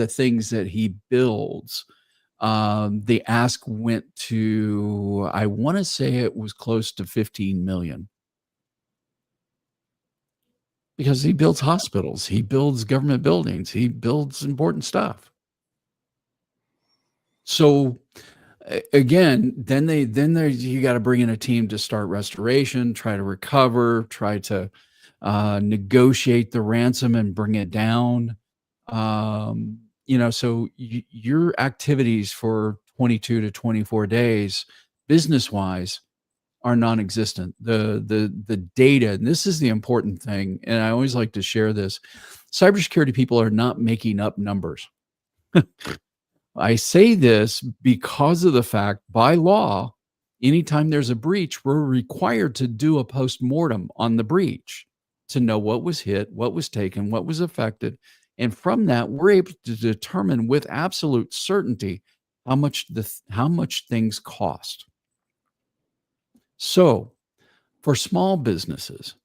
things that he builds, the ask went to, I want to say it was close to 15 million. because he builds hospitals, he builds government buildings, he builds important stuff. So again, then you got to bring in a team to start restoration, try to recover, try to negotiate the ransom and bring it down. So your activities for 22 to 24 days, business wise, are non-existent. The data, and this is the important thing, and I always like to share this. Cybersecurity people are not making up numbers. I say this because of the fact, by law, anytime there's a breach, we're required to do a post-mortem on the breach to know what was hit, what was taken, what was affected. And from that, we're able to determine with absolute certainty how much things cost. So for small businesses,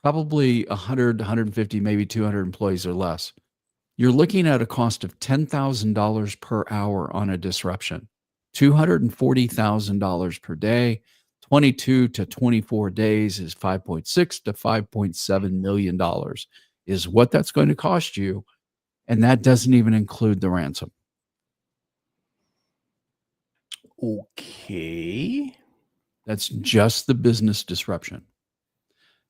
probably 100, 150, maybe 200 employees or less, you're looking at a cost of $10,000 per hour on a disruption, $240,000 per day. 22 to 24 days is $5.6 to $5.7 million is what that's going to cost you. And that doesn't even include the ransom. Okay. That's just the business disruption.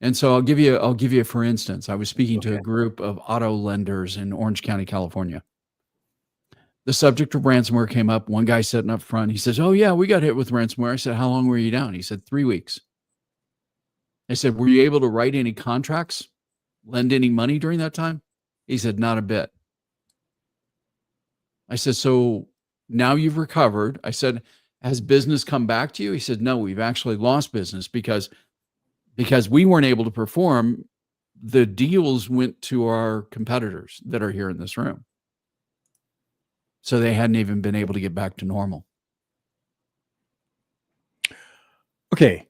And so I'll give you, for instance, I was speaking to a group of auto lenders in Orange County, California. The subject of ransomware came up. One guy sitting up front, he says, "Oh yeah, we got hit with ransomware." I said, "How long were you down?" He said, 3 weeks. I said, "Were you able to write any contracts, lend any money during that time?" He said, "Not a bit." I said, "So now you've recovered." I said, "Has business come back to you?" He said, "No, we've actually lost business because we weren't able to perform. The deals went to our competitors that are here in this room. So they hadn't even been able to get back to normal." Okay.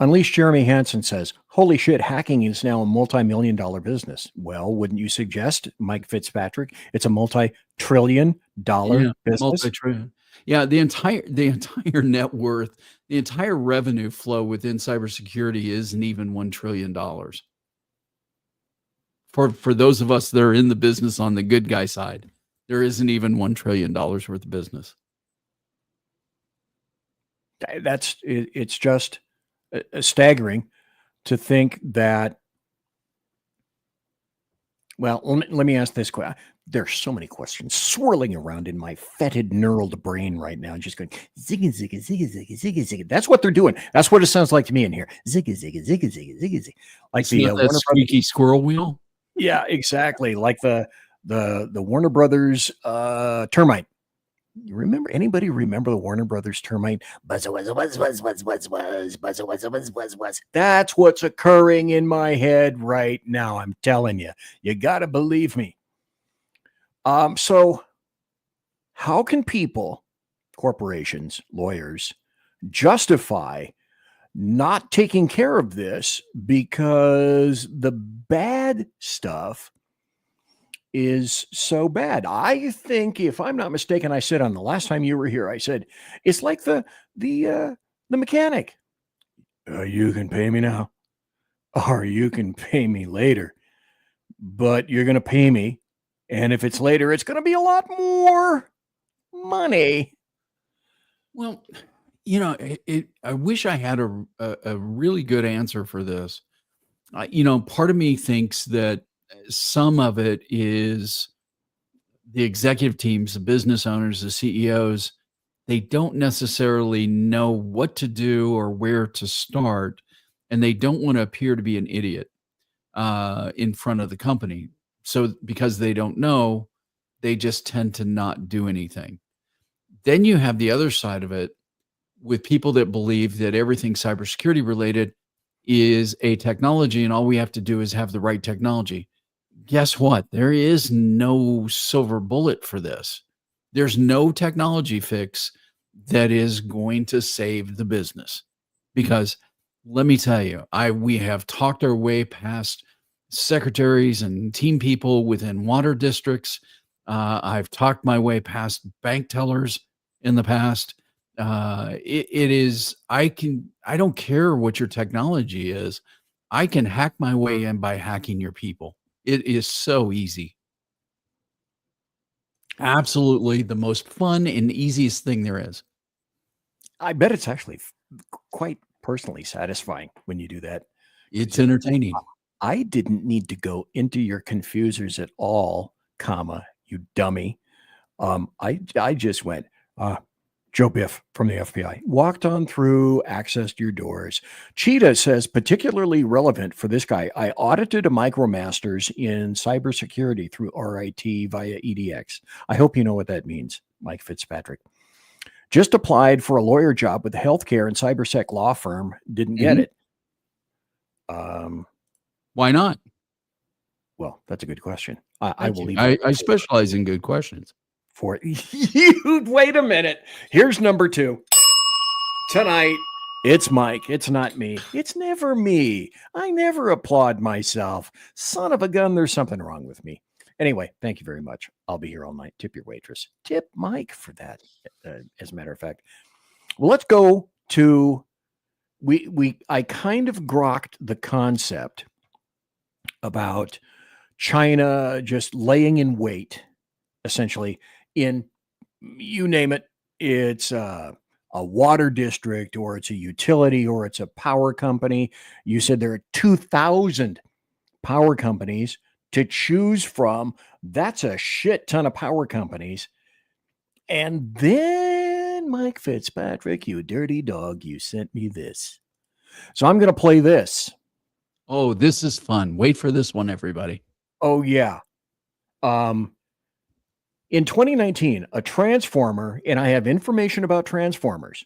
Unleashed Jeremy Hansen says, "Holy shit, hacking is now a multi-million-dollar business." Well, wouldn't you suggest, Mike Fitzpatrick, it's a multi-trillion-dollar business? Multi-trillion. Yeah, the entire net worth, the entire revenue flow within cybersecurity isn't even $1 trillion. For those of us that are in the business on the good guy side, there isn't even $1 trillion worth of business. It's just staggering to think that. Well, let me ask this question. There's so many questions swirling around in my fetid neural brain right now, just going zigga zigga zigga zigga zigga zigga. That's what they're doing. That's what it sounds like to me in here. Zigga zigga zigga zigga zigga zigga. Like the that squeaky squirrel wheel. Yeah, exactly. Like the Warner Brothers termite. Anybody remember the Warner Brothers termite? Buzz, buzz, buzz, buzz, buzz, buzz, buzz, buzz, buzz, buzz, buzz, buzz. That's what's occurring in my head right now. I'm telling you. You gotta believe me. So how can people, corporations, lawyers, justify not taking care of this because the bad stuff is so bad? I think, if I'm not mistaken, I said on the last time you were here, I said, it's like the mechanic. You can pay me now, or you can pay me later, but you're going to pay me. And if it's later, it's going to be a lot more money. Well, I wish I had a really good answer for this. Part of me thinks that some of it is the executive teams, the business owners, the CEOs, they don't necessarily know what to do or where to start, and they don't want to appear to be an idiot in front of the company. So because they don't know, they just tend to not do anything. Then you have the other side of it with people that believe that everything cybersecurity related is a technology and all we have to do is have the right technology. Guess what? There is no silver bullet for this. There's no technology fix that is going to save the business, because let me tell you, we have talked our way past secretaries and team people within water districts. I've talked my way past bank tellers in the past. I don't care what your technology is. I can hack my way in by hacking your people. It is so easy. Absolutely the most fun and easiest thing there is. I bet it's actually quite personally satisfying when you do that. It's entertaining. I didn't need to go into your confusers at all, comma, you dummy. I just went, Joe Biff from the FBI, walked on through, accessed your doors. Cheetah says, particularly relevant for this guy, I audited a MicroMasters in cybersecurity through RIT via EDX. I hope you know what that means, Mike Fitzpatrick. Just applied for a lawyer job with a healthcare and cybersec law firm. Didn't get it. Why not? Well, that's a good question. I will leave. I specialize in good questions. For you, wait a minute. Here's number 2. Tonight, it's Mike. It's not me. It's never me. I never applaud myself. Son of a gun, there's something wrong with me. Anyway, thank you very much. I'll be here all night. Tip your waitress. Tip Mike for that, as a matter of fact. Well, let's go to, I kind of grokked the concept about China just laying in wait, essentially, in, you name it, it's a water district, or it's a utility, or it's a power company. You said there are 2,000 power companies to choose from. That's a shit ton of power companies. And then, Mike Fitzpatrick, you dirty dog, you sent me this. So I'm going to play this. Oh, this is fun. Wait for this one, everybody. Oh, yeah. In 2019, a transformer, and I have information about transformers,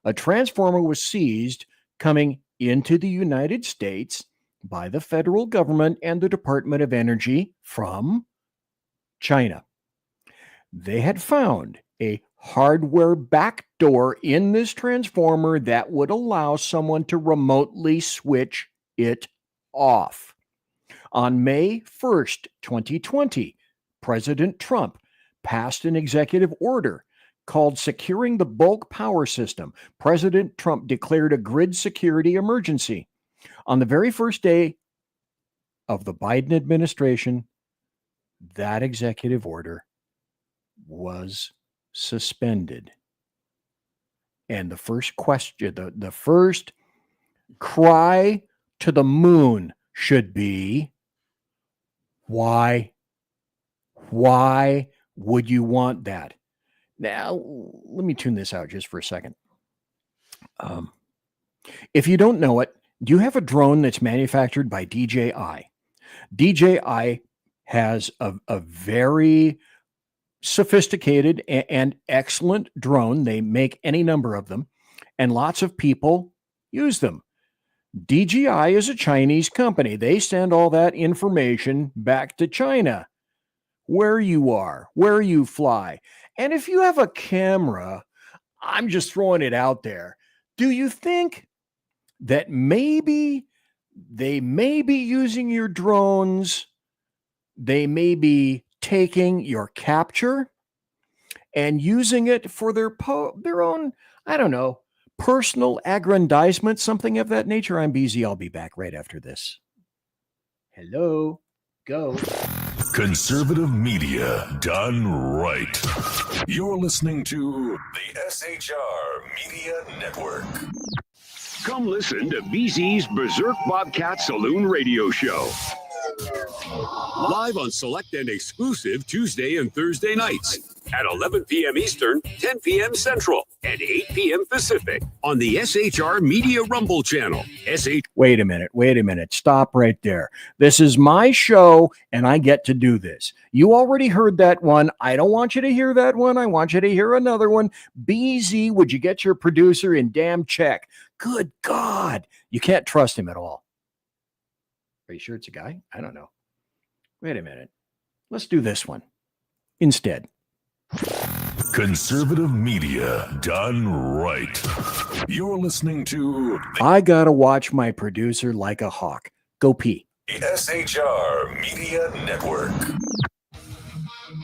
a transformer was seized coming into the United States by the federal government and the Department of Energy from China. They had found a hardware backdoor in this transformer that would allow someone to remotely switch it off. On May 1st, 2020, President Trump passed an executive order called Securing the Bulk Power System. President Trump declared a grid security emergency. On the very first day of the Biden administration, that executive order was suspended. And the first question, the first cry to the moon should be, why would you want that? Now, let me tune this out just for a second. If you don't know it, do you have a drone that's manufactured by DJI? DJI has a very sophisticated and excellent drone. They make any number of them, and lots of people use them. DJI is a Chinese company. They send all that information back to China, where you are, where you fly. And if you have a camera, I'm just throwing it out there, do you think that maybe they may be using your drones, they may be taking your capture and using it for their own, I don't know, personal aggrandizement, something of that nature? I'm BZ. I'll be back right after this. Hello, go. Conservative media done right. You're listening to the SHR Media Network. Come listen to BZ's Berserk Bobcat Saloon radio show. Live on select and exclusive Tuesday and Thursday nights at 11 p.m. Eastern, 10 p.m. Central, and 8 p.m. Pacific on the SHR Media Rumble channel. Wait a minute. Stop right there. This is my show, and I get to do this. You already heard that one. I don't want you to hear that one. I want you to hear another one. BZ, would you get your producer in damn check? Good God. You can't trust him at all. Are you sure it's a guy? I don't know. Wait a minute. Let's do this one instead. Conservative media done right. You're listening to I gotta watch my producer like a hawk. Go pee. the SHR Media Network.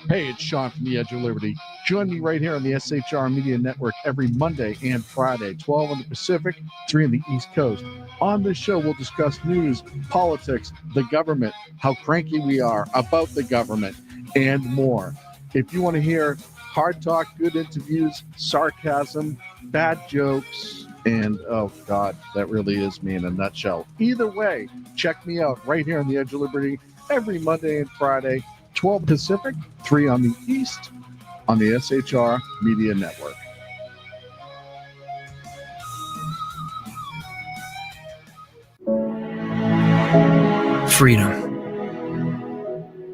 Hey, it's Sean from the Edge of Liberty. Join me right here on the SHR Media Network every Monday and Friday, 12 on the Pacific, 3 on the East Coast. On this show, we'll discuss news, politics, the government, how cranky we are about the government, and more. If you want to hear hard talk, good interviews, sarcasm, bad jokes, and oh God, that really is me in a nutshell. Either way, check me out right here on the Edge of Liberty every Monday and Friday, 12 Pacific, 3 on the East, on the SHR Media Network. Freedom.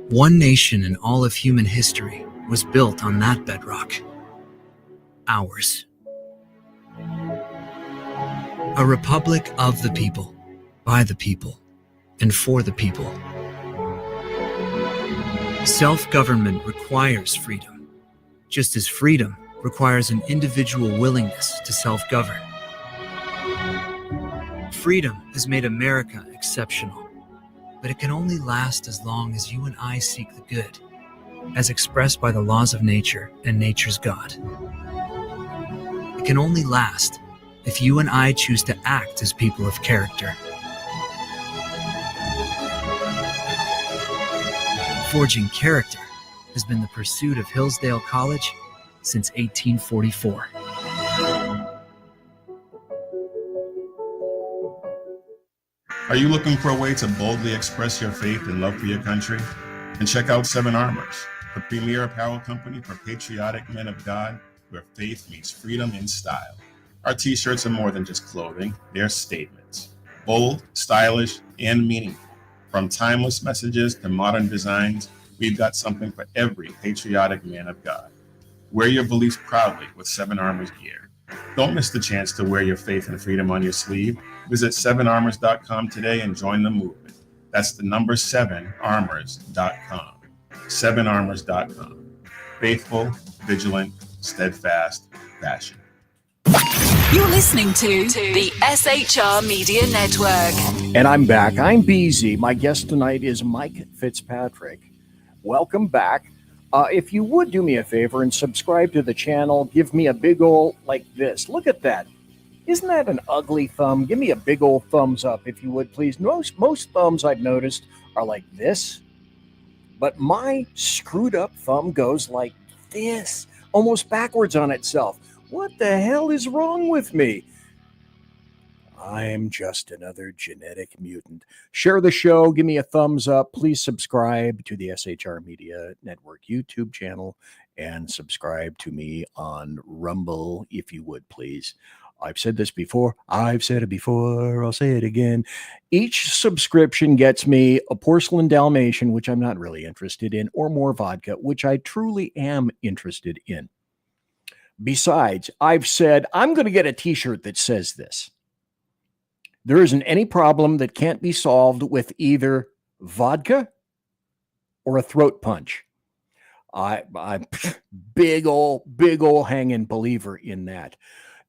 One nation in all of human history was built on that bedrock. Ours. A republic of the people, by the people, and for the people. Self-government requires freedom, just as freedom requires an individual willingness to self-govern. Freedom has made America exceptional, but it can only last as long as you and I seek the good, as expressed by the laws of nature and nature's God. It can only last if you and I choose to act as people of character. Forging character has been the pursuit of Hillsdale College since 1844. Are you looking for a way to boldly express your faith and love for your country? And check out Seven Armors, the premier apparel company for patriotic men of God, where faith meets freedom in style. Our t-shirts are more than just clothing, they're statements. Bold, stylish, and meaningful. From timeless messages to modern designs, we've got something for every patriotic man of God. Wear your beliefs proudly with Seven Armors gear. Don't miss the chance to wear your faith and freedom on your sleeve. Visit 7armors.com today and join the movement. That's the number 7armors.com. 7armors.com. Faithful, vigilant, steadfast, passion. You're listening to the SHR Media Network. And I'm back. I'm BZ. My guest tonight is Mike Fitzpatrick. Welcome back. If you would do me a favor and subscribe to the channel, give me a big ol' like this. Look at that. Isn't that an ugly thumb? Give me a big old thumbs up if you would, please. Most thumbs I've noticed are like this, but my screwed up thumb goes like this, almost backwards on itself. What the hell is wrong with me? I'm just another genetic mutant. Share the show. Give me a thumbs up. Please subscribe to the SHR Media Network YouTube channel and subscribe to me on Rumble, if you would, please. I've said this before. I've said it before. I'll say it again. Each subscription gets me a porcelain Dalmatian, which I'm not really interested in, or more vodka, which I truly am interested in. Besides, I've said I'm going to get a t-shirt that says this. There isn't any problem that can't be solved with either vodka or a throat punch. I'm big ol' hanging believer in that.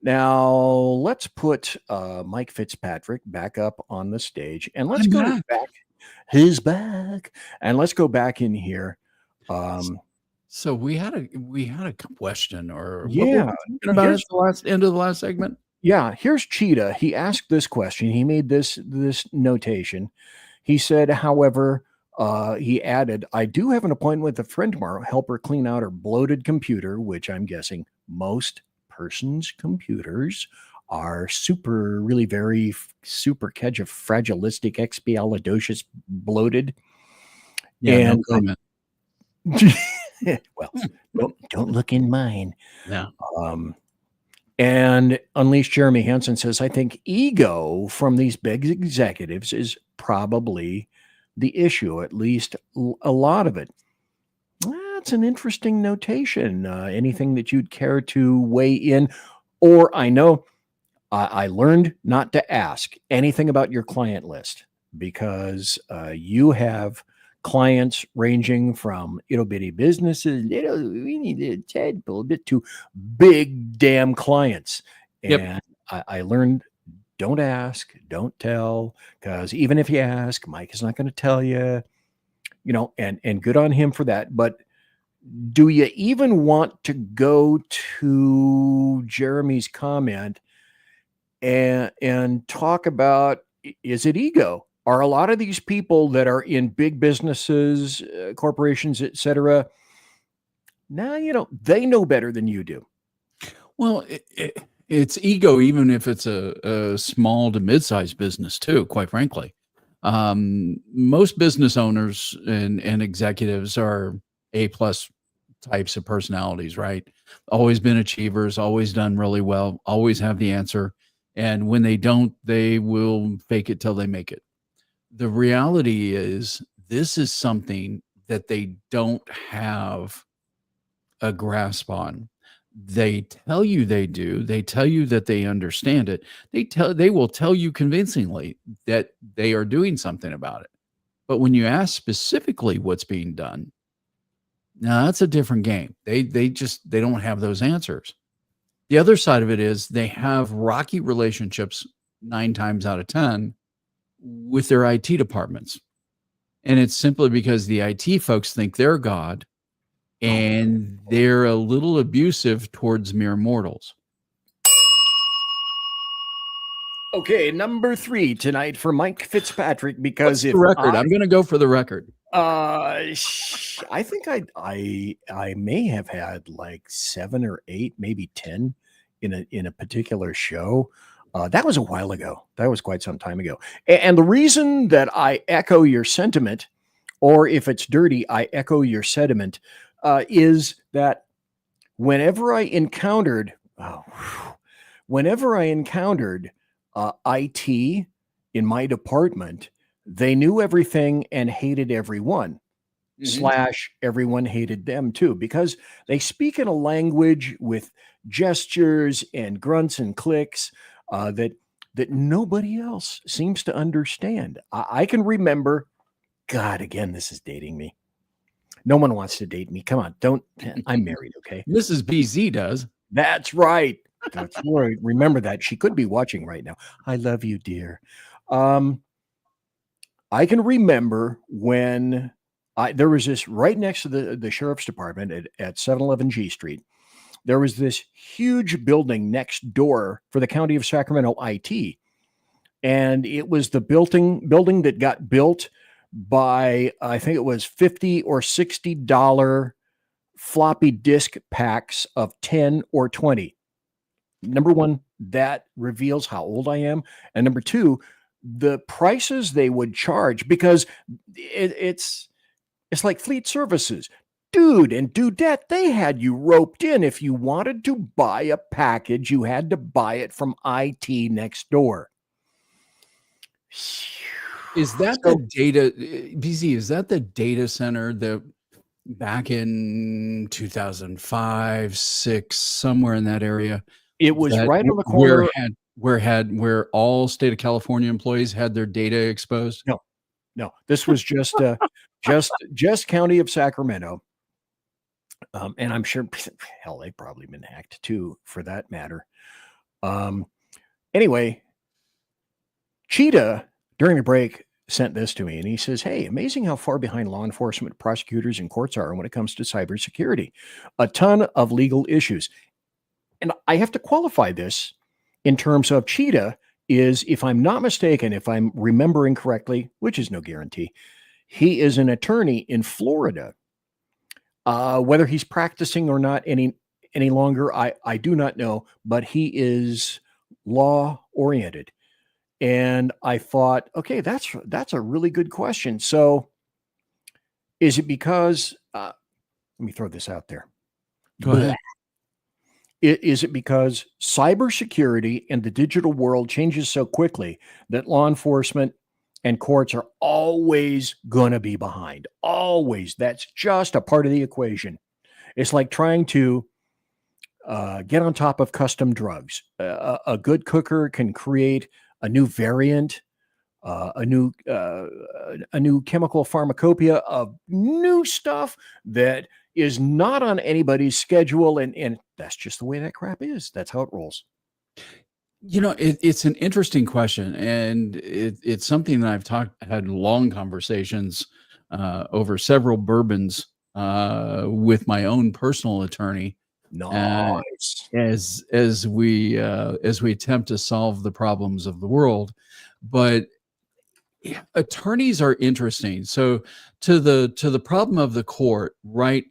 Now, let's put Mike Fitzpatrick back up on the stage, and let's go back. He's back. And let's go back in here. So we had a question, or yeah, what were we talking about at the end of the last segment. Yeah, here's Cheetah. He asked this question. He made this notation. He said, however, he added, I do have an appointment with a friend tomorrow. Help her clean out her bloated computer, which I'm guessing most persons' computers are really very super fragilistic, expialidocious, bloated. Yeah, and no comment. Well, don't look in mine. Yeah. And Unleashed Jeremy Hansen says, I think ego from these big executives is probably the issue, at least a lot of it. That's an interesting notation. Anything that you'd care to weigh in? Or I know I learned not to ask anything about your client list, because you have clients ranging from ittle bitty businesses, we need a tadpole bit, to big damn clients. And I learned, don't ask, don't tell, because even if you ask, Mike is not going to tell you, and good on him for that. But do you even want to go to Jeremy's comment and talk about, is it ego? Are a lot of these people that are in big businesses, corporations, etc., now, they know better than you do. Well, it's ego, even if it's a small to mid-sized business too, quite frankly. Most business owners and executives are A-plus types of personalities, right? Always been achievers, always done really well, always have the answer. And when they don't, they will fake it till they make it. The reality is, this is something that they don't have a grasp on. They tell you they do. They tell you that they understand it. They will tell you convincingly that they are doing something about it. But when you ask specifically what's being done, now that's a different game. They don't have those answers. The other side of it is they have rocky relationships 9 times out of 10 with their IT departments. And it's simply because the IT folks think they're God, and they're a little abusive towards mere mortals. Okay, number 3 tonight for Mike Fitzpatrick, because What's the record? I'm going to go for the record. I think I may have had like 7 or 8, maybe 10 in a particular show. That was a while ago. That was quite some time ago. And the reason that I echo your sentiment, or if it's dirty, I echo your sediment, is that whenever I encountered IT in my department, they knew everything and hated everyone. / everyone hated them too, because they speak in a language with gestures and grunts and clicks that nobody else seems to understand. I can remember, God, again, this is dating me. No one wants to date me. Come on, don't. I'm married, okay? Mrs. BZ does. That's right. That's right. Remember that. She could be watching right now. I love you, dear. I can remember when there was this right next to the sheriff's department at 711 G Street. There was this huge building next door for the county of Sacramento IT. And it was the building that got built by, I think it was $50 or $60 floppy disk packs of 10 or 20. Number one, that reveals how old I am. And number two, the prices they would charge, because it's like fleet services. Dude and dudette, they had you roped in. If you wanted to buy a package, you had to buy it from IT next door. Is that the data, BZ, is that the data center that back in 2005, 6, somewhere in that area? It was right on the corner. Where all state of California employees had their data exposed? No, this was just just county of Sacramento. And I'm sure, hell, they've probably been hacked too, for that matter. Anyway, Cheetah, during the break, sent this to me, and he says, hey, amazing how far behind law enforcement, prosecutors, and courts are when it comes to cybersecurity. A ton of legal issues. And I have to qualify this in terms of Cheetah is, if I'm not mistaken, if I'm remembering correctly, which is no guarantee, he is an attorney in Florida. Whether he's practicing or not any longer, I do not know, but he is law oriented. And I thought, okay, that's a really good question. So is it because, let me throw this out there. Go ahead. Is it because cybersecurity and the digital world changes so quickly that law enforcement and courts are always going to be behind? Always. That's just a part of the equation. It's like trying to get on top of custom drugs. A good cooker can create a new variant, a new chemical pharmacopoeia of new stuff that is not on anybody's schedule, and that's just the way that crap is. That's how it rolls. You know, it's an interesting question, and it's something that I've had long conversations over several bourbons with my own personal attorney. Nice. As we attempt to solve the problems of the world. But attorneys are interesting. So to the problem of the court, right?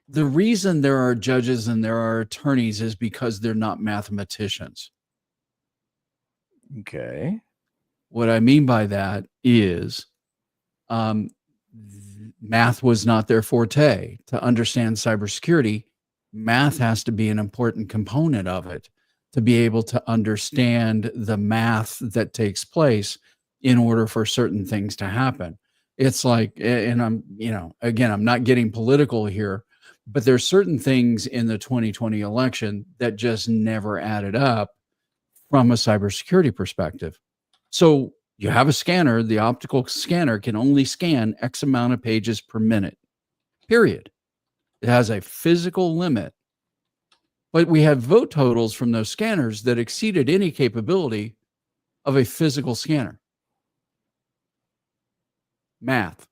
The reason there are judges and there are attorneys is because they're not mathematicians. Okay. What I mean by that is math was not their forte. To understand cybersecurity, math has to be an important component of it to be able to understand the math that takes place in order for certain things to happen. It's like, and I'm, again, I'm not getting political here, but there's certain things in the 2020 election that just never added up from a cybersecurity perspective. So you have a scanner, the optical scanner can only scan X amount of pages per minute, period. It has a physical limit. But we had vote totals from those scanners that exceeded any capability of a physical scanner. Math.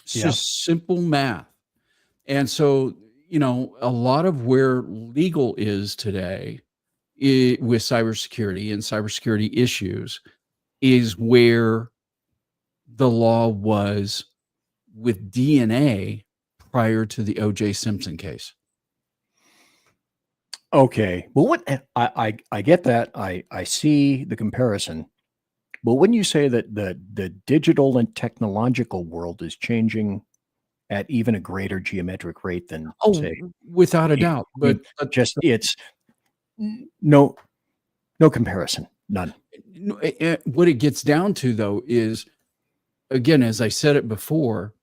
It's just simple math. And so, a lot of where legal is today with cybersecurity and cybersecurity issues is where the law was with DNA prior to the O.J. Simpson case. Okay. Well, what I get that. I see the comparison. But wouldn't you say that the digital and technological world is changing at even a greater geometric rate than, say, without a doubt, but just it's no comparison, none. What it gets down to, though, is, again, as I said it before,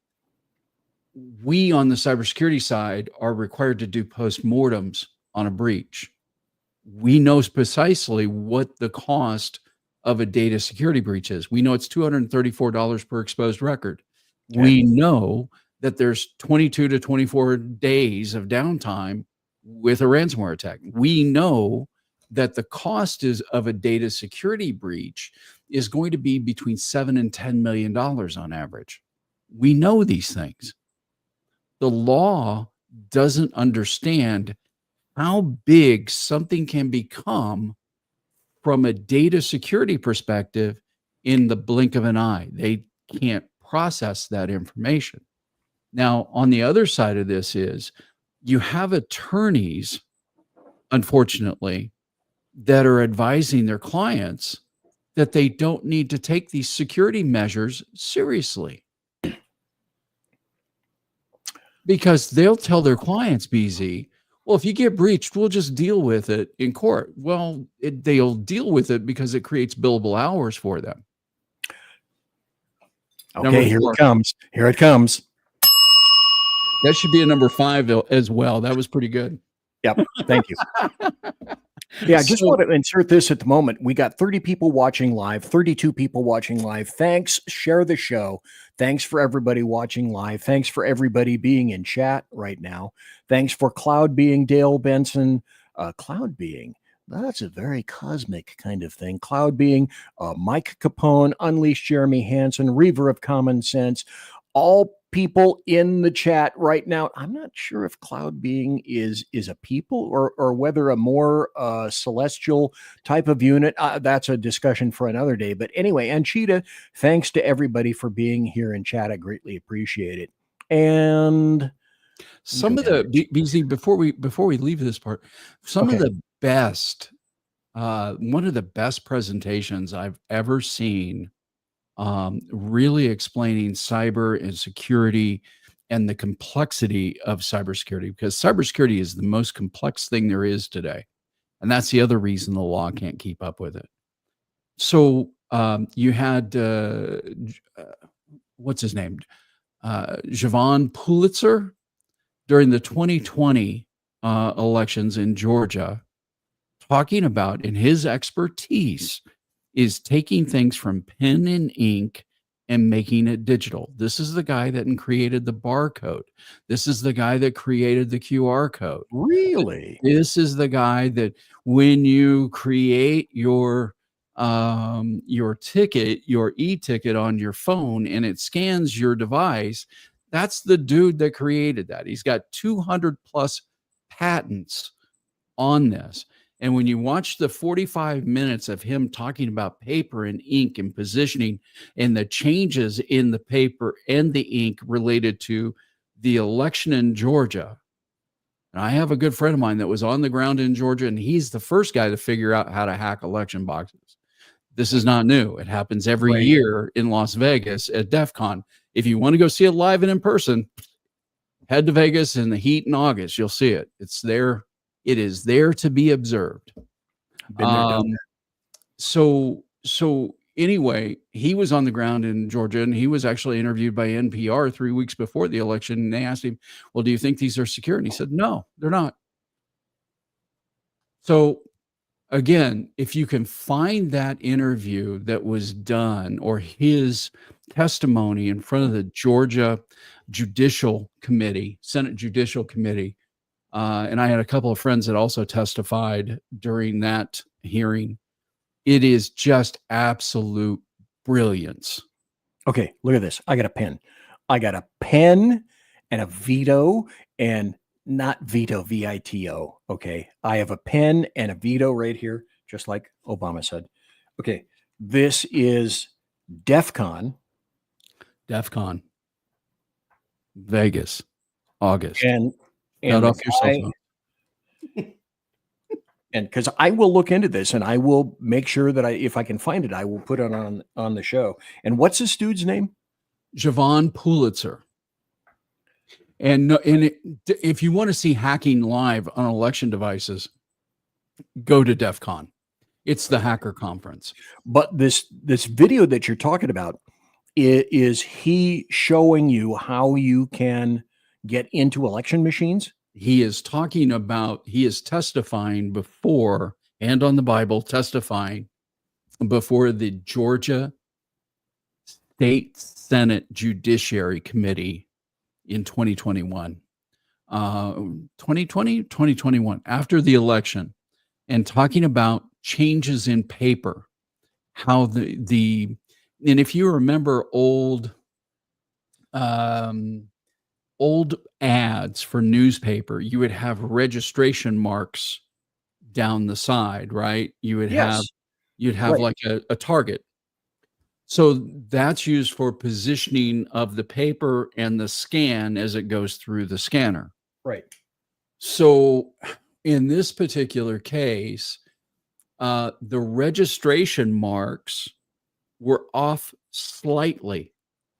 we on the cybersecurity side are required to do postmortems on a breach. We know precisely what the cost of a data security breach is. We know it's $234 per exposed record. Okay. We know that there's 22 to 24 days of downtime with a ransomware attack. We know that the cost of a data security breach is going to be between $7 and $10 million on average. We know these things. The law doesn't understand how big something can become from a data security perspective in the blink of an eye. They can't process that information. Now, on the other side of this is you have attorneys, unfortunately, that are advising their clients that they don't need to take these security measures seriously. Because they'll tell their clients, BZ, well, if you get breached, we'll just deal with it in court. Well, they'll deal with it because it creates billable hours for them. Okay, here it comes. Here it comes. That should be a number 5 as well. That was pretty good. Yep. Thank you. Yeah, I just want to insert this at the moment. We got 30 people watching live, 32 people watching live. Thanks. Share the show. Thanks for everybody watching live. Thanks for everybody being in chat right now. Thanks for Cloud Being, Dale Benson. Cloud Being, that's a very cosmic kind of thing. Cloud Being, Mike Capone, Unleash Jeremy Hansen, Reaver of Common Sense. All people in the chat right now. I'm not sure if Cloud Being is a people or whether a more celestial type of unit. That's a discussion for another day. But anyway, and Cheetah, thanks to everybody for being here in chat. I greatly appreciate it. And some of the BZ, before we leave this part, some of the best, one of the best presentations I've ever seen, really explaining cyber and security and the complexity of cybersecurity, because cybersecurity is the most complex thing there is today. And that's the other reason the law can't keep up with it. So you had, what's his name? Javon Pulitzer during the 2020 elections in Georgia, talking about, in his expertise, is taking things from pen and ink and making it digital. This is the guy that created the barcode. This is the guy that created the QR code. Really? This is the guy that when you create your ticket, your e-ticket on your phone, and it scans your device, That's the dude that created that. He's got 200 plus patents on this. And when you watch the 45 minutes of him talking about paper and ink and positioning and the changes in the paper and the ink related to the election in Georgia, and I have a good friend of mine that was on the ground in Georgia, and he's the first guy to figure out how to hack election boxes. This is not new. It happens every year in Las Vegas at DEF CON. If you want to go see it live and in person, head to Vegas in the heat in August. You'll see it. It's there. It is there to be observed. Been there, done that. So anyway, he was on the ground in Georgia, and he was actually interviewed by NPR 3 weeks before the election. And they asked him, well, do you think these are secure? And he said, no, they're not. So again, if you can find that interview that was done or his testimony in front of the Georgia Judicial Committee, Senate Judicial Committee, and I had a couple of friends that also testified during that hearing, it is just absolute brilliance. Okay, look at this. I got a pen. I got a pen and a veto, and not veto, V-I-T-O. Okay, I have a pen and a veto right here, just like Obama said. Okay, this is DEF CON. Vegas, August. And Shut off your cell phone. And because I will look into this, and I will make sure that if I can find it, I will put it on the show. And what's this dude's name? Javon Pulitzer. And if you want to see hacking live on election devices, go to DEF CON. It's the hacker conference. But this video that you're talking about, is he showing you how you can get into election machines? He is testifying before, and on the Bible, testifying before the Georgia State Senate Judiciary Committee in 2021, 2021, after the election, and talking about changes in paper, how and if you remember old ads for newspaper, you would have registration marks down the side, right? You would have right, like a target. So that's used for positioning of the paper and the scan as it goes through the scanner. Right. So in this particular case, the registration marks were off slightly.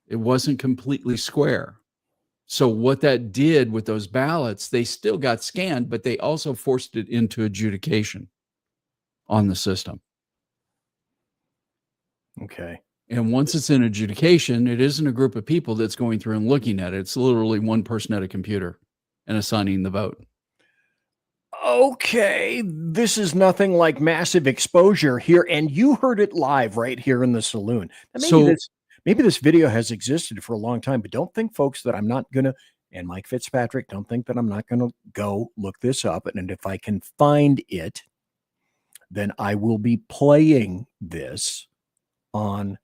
It wasn't completely square. So what that did with those ballots, they still got scanned, but they also forced it into adjudication on the system. Okay. And once it's in adjudication, it isn't a group of people that's going through and looking at it. It's literally one person at a computer and assigning the vote. Okay, this is nothing like massive exposure here, and you heard it live right here in the saloon. Now, maybe this video has existed for a long time, but don't think, folks, that I'm not going to, and Mike Fitzpatrick, don't think that I'm not going to go look this up. And if I can find it, then I will be playing this on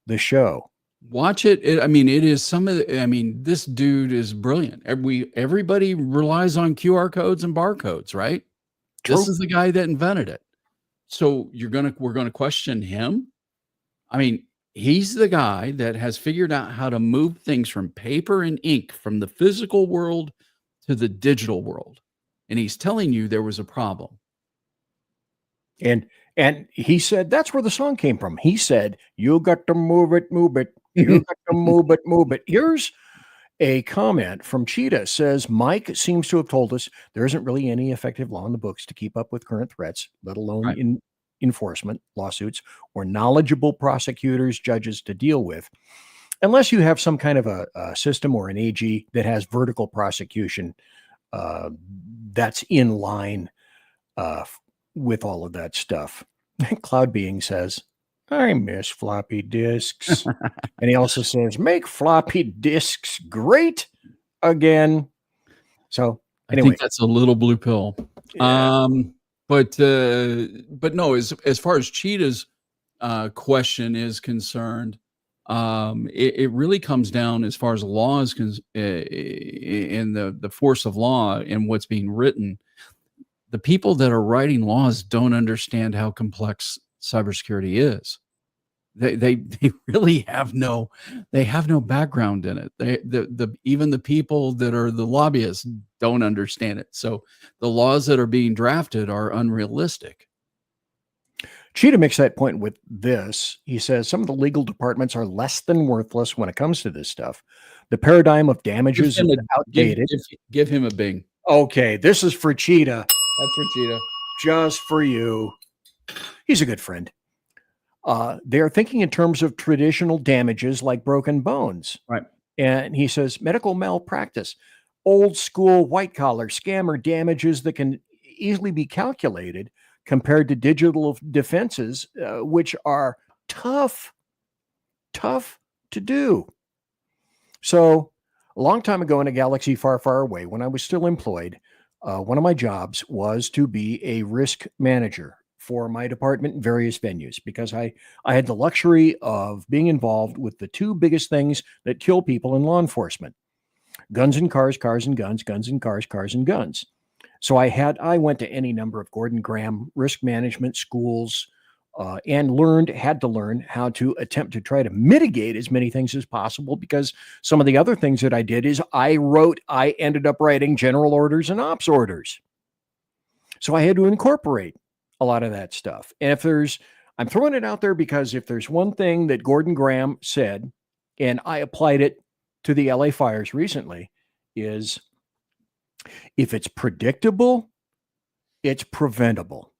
the show. Watch it. It is this dude is brilliant. Everybody relies on QR codes and barcodes, right? True. This is the guy that invented it. So we're going to question him. He's the guy that has figured out how to move things from paper and ink from the physical world to the digital world. And he's telling you there was a problem. And he said, that's where the song came from. He said, you got to move it, move it. You got to move it, move it. Here's a comment from Cheetah. Says, Mike seems to have told us there isn't really any effective law in the books to keep up with current threats, let alone in enforcement, lawsuits, or knowledgeable prosecutors, judges to deal with, unless you have some kind of a system or an AG that has vertical prosecution that's in line with all of that stuff. Cloud Being says, I miss floppy disks. And he also says, make floppy disks great again. So anyway, I think that's a little blue pill. Yeah. But no, as far as Cheetah's question is concerned, It really comes down as far as law is in the force of law and what's being written. The people that are writing laws don't understand how complex cybersecurity is. They really have no background in it. Even the people that are the lobbyists don't understand it. So the laws that are being drafted are unrealistic. Cheetah makes that point with this. He says some of the legal departments are less than worthless when it comes to this stuff. The paradigm of damages is outdated. Give him a bing. Okay, this is for Cheetah. That's for Cheetah. Just for you. He's a good friend. They are thinking in terms of traditional damages like broken bones. Right. And he says medical malpractice, old school white collar scammer damages that can easily be calculated compared to digital defenses, which are tough to do. So a long time ago in a galaxy far, far away, when I was still employed, one of my jobs was to be a risk manager for my department in various venues, because I had the luxury of being involved with the two biggest things that kill people in law enforcement: guns and cars, cars and guns, guns and cars, cars and guns. So I went to any number of Gordon Graham risk management schools and had to learn how to attempt to try to mitigate as many things as possible, because some of the other things that I did is I ended up writing general orders and ops orders. So I had to incorporate a lot of that stuff. And I'm throwing it out there because if there's one thing that Gordon Graham said, and I applied it to the LA fires recently, is if it's predictable, it's preventable.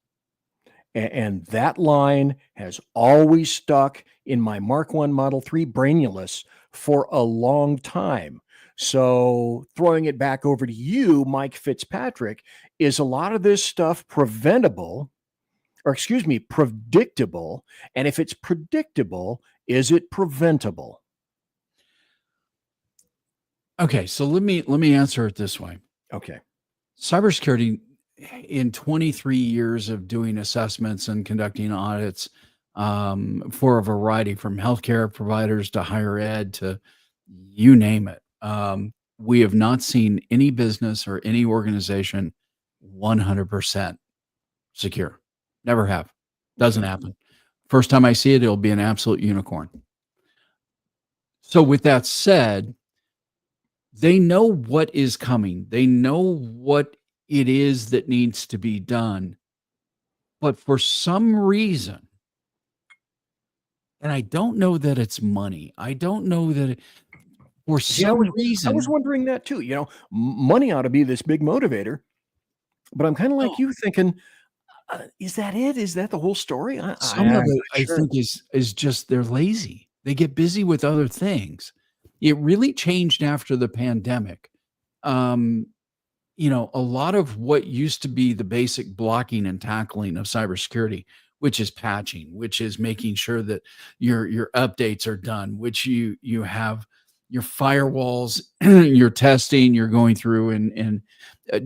And that line has always stuck in my Mark I Model 3 Brainulus for a long time. So throwing it back over to you, Mike Fitzpatrick, is a lot of this stuff predictable? And if it's predictable, is it preventable? Okay, so let me answer it this way. Okay. Cybersecurity, in 23 years of doing assessments and conducting audits for a variety, from healthcare providers to higher ed to you name it, we have not seen any business or any organization 100% secure. Never have. Doesn't happen. First time I see it, it'll be an absolute unicorn. So with that said, they know what is coming. They know what it is that needs to be done. But for some reason, and I don't know that it's money. I don't know that for some reason. I was wondering that too. Money ought to be this big motivator. But I'm kind of like you, thinking, is that it? Is that the whole story? Some of it, I think, is just they're lazy. They get busy with other things. It really changed after the pandemic. A lot of what used to be the basic blocking and tackling of cybersecurity, which is patching, which is making sure that your updates are done, which you have your firewalls, your testing, you're going through and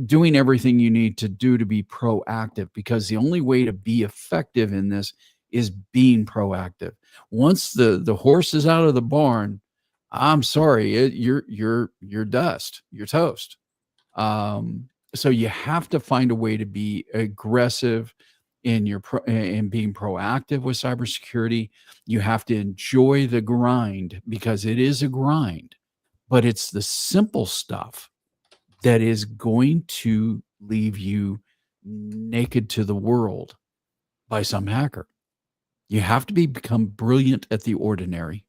doing everything you need to do to be proactive, because the only way to be effective in this is being proactive. Once the horse is out of the barn, I'm sorry, you're dust, you're toast. So you have to find a way to be aggressive in being proactive with cybersecurity. You have to enjoy the grind, because it is a grind, but it's the simple stuff that is going to leave you naked to the world by some hacker. You have to become brilliant at the ordinary.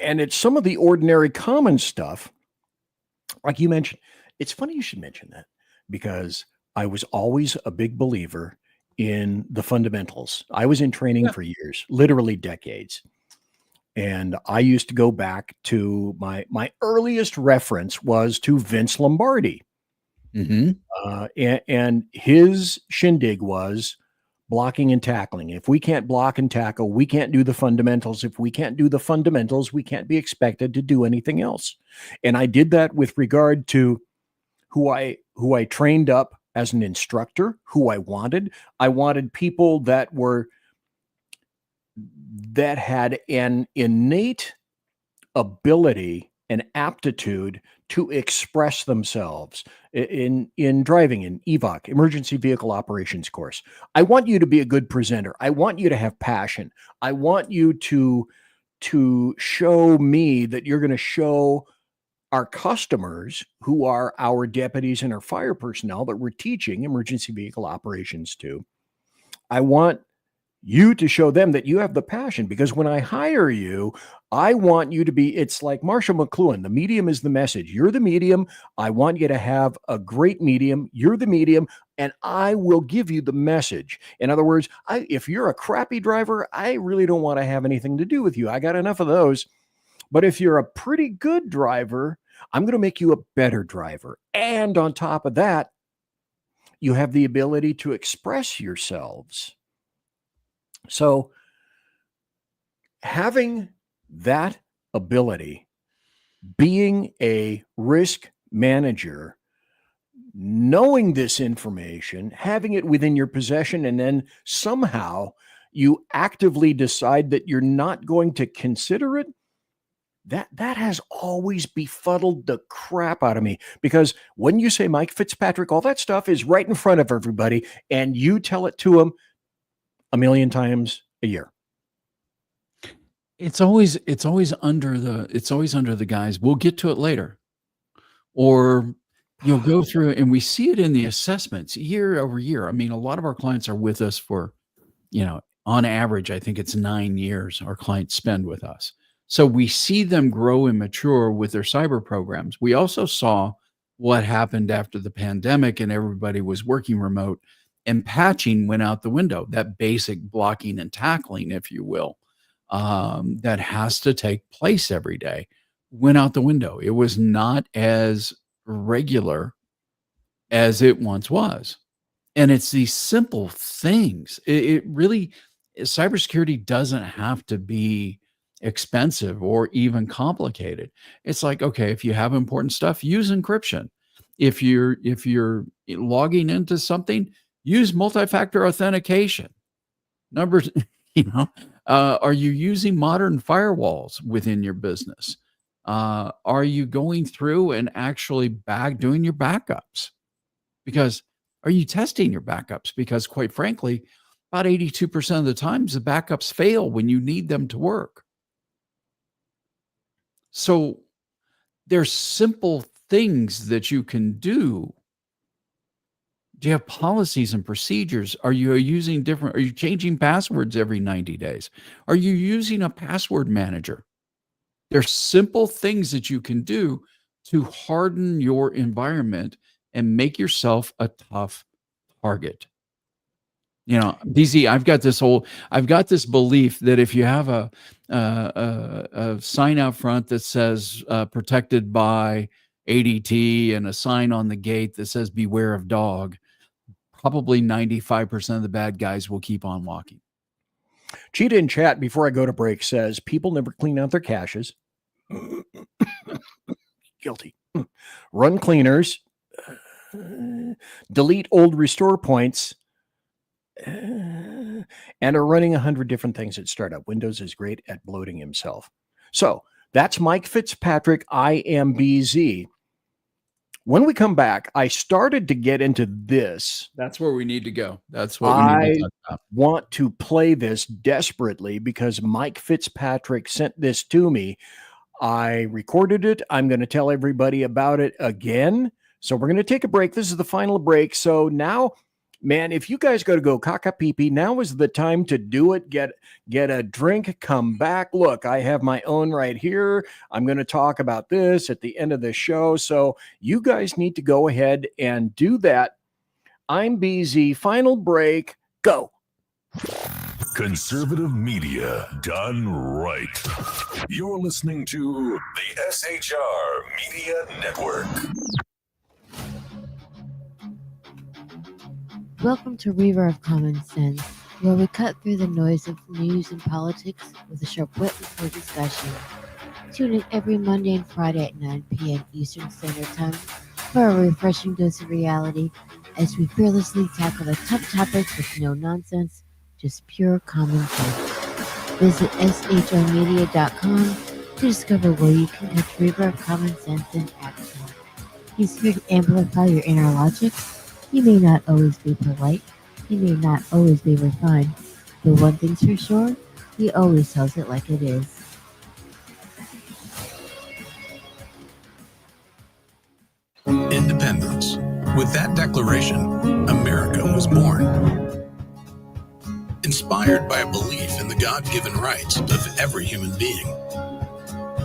And it's some of the ordinary common stuff, like you mentioned. It's funny you should mention that, because I was always a big believer in the fundamentals. I was in training for years, literally decades. And I used to go back to my earliest reference was to Vince Lombardi. And his shindig was blocking and tackling. If we can't block and tackle, we can't do the fundamentals. If we can't do the fundamentals, we can't be expected to do anything else. And I did that with regard to who I trained up as an instructor, who I wanted. I wanted people that were that had an innate ability and aptitude to express themselves in driving, in EVOC, emergency vehicle operations course. I want you to be a good presenter. I want you to have passion. I want you to show me that you're going to show our customers, who are our deputies and our fire personnel that we're teaching emergency vehicle operations to. I want you to show them that you have the passion, because when I hire you, I want you to be, it's like Marshall McLuhan, the medium is the message. You're the medium. I want you to have a great medium. You're the medium, and I will give you the message. In other words, if you're a crappy driver, I really don't want to have anything to do with you. I got enough of those. But if you're a pretty good driver, I'm going to make you a better driver. And on top of that, you have the ability to express yourselves. So having that ability, being a risk manager, knowing this information, having it within your possession, and then somehow you actively decide that you're not going to consider it, that has always befuddled the crap out of me. Because when you say Mike Fitzpatrick, all that stuff is right in front of everybody, and you tell it to them a million times a year. It's always under the guise, we'll get to it later. Or you'll go through, and we see it in the assessments year over year. I mean, a lot of our clients are with us for, on average, I think it's 9 years our clients spend with us. So we see them grow and mature with their cyber programs. We also saw what happened after the pandemic and everybody was working remote, and patching went out the window. That basic blocking and tackling, if you will, that has to take place every day, went out the window. It was not as regular as it once was. And it's these simple things. It really, cybersecurity doesn't have to be expensive or even complicated. It's like, okay, if you have important stuff, use encryption. If you're logging into something, use multi-factor authentication. Numbers, are you using modern firewalls within your business? Are you going through and actually doing your backups? Because are you testing your backups? Because quite frankly, about 82% of the times the backups fail when you need them to work. So there's simple things that you can do. Do you have policies and procedures? Are you changing passwords every 90 days? Are you using a password manager? There's simple things that you can do to harden your environment and make yourself a tough target. BZ, I've got this belief that if you have a sign out front that says protected by ADT and a sign on the gate that says beware of dog, probably 95% of the bad guys will keep on walking. Cheetah in chat before I go to break says people never clean out their caches. Guilty. Run cleaners. Delete old restore points. And are running 100 different things at startup. Windows is great at bloating himself. So that's Mike Fitzpatrick. I am BZ. When we come back, I started to get into this. That's where we need to go. That's what we need to talk about. I want to play this desperately because Mike Fitzpatrick sent this to me. I recorded it. I'm going to tell everybody about it again. So we're going to take a break. This is the final break. So now, man, if you guys got to go caca pee pee, now is the time to do it. Get a drink, come back. Look, I have my own right here. I'm going to talk about this at the end of the show. So you guys need to go ahead and do that. I'm BZ. Final break. Go. Conservative media done right. You're listening to the SHR Media Network. Welcome to River of Common Sense, where we cut through the noise of news and politics with a sharp wit and clear discussion. Tune in every Monday and Friday at 9 p.m. Eastern Standard Time for a refreshing dose of reality as we fearlessly tackle the tough topics with no nonsense, just pure common sense. Visit shrmedia.com to discover where you can catch River of Common Sense in action. He's here to amplify your inner logic. He may not always be polite. He may not always be refined. But one thing's for sure, he always tells it like it is. Independence. With that declaration, America was born. Inspired by a belief in the God-given rights of every human being,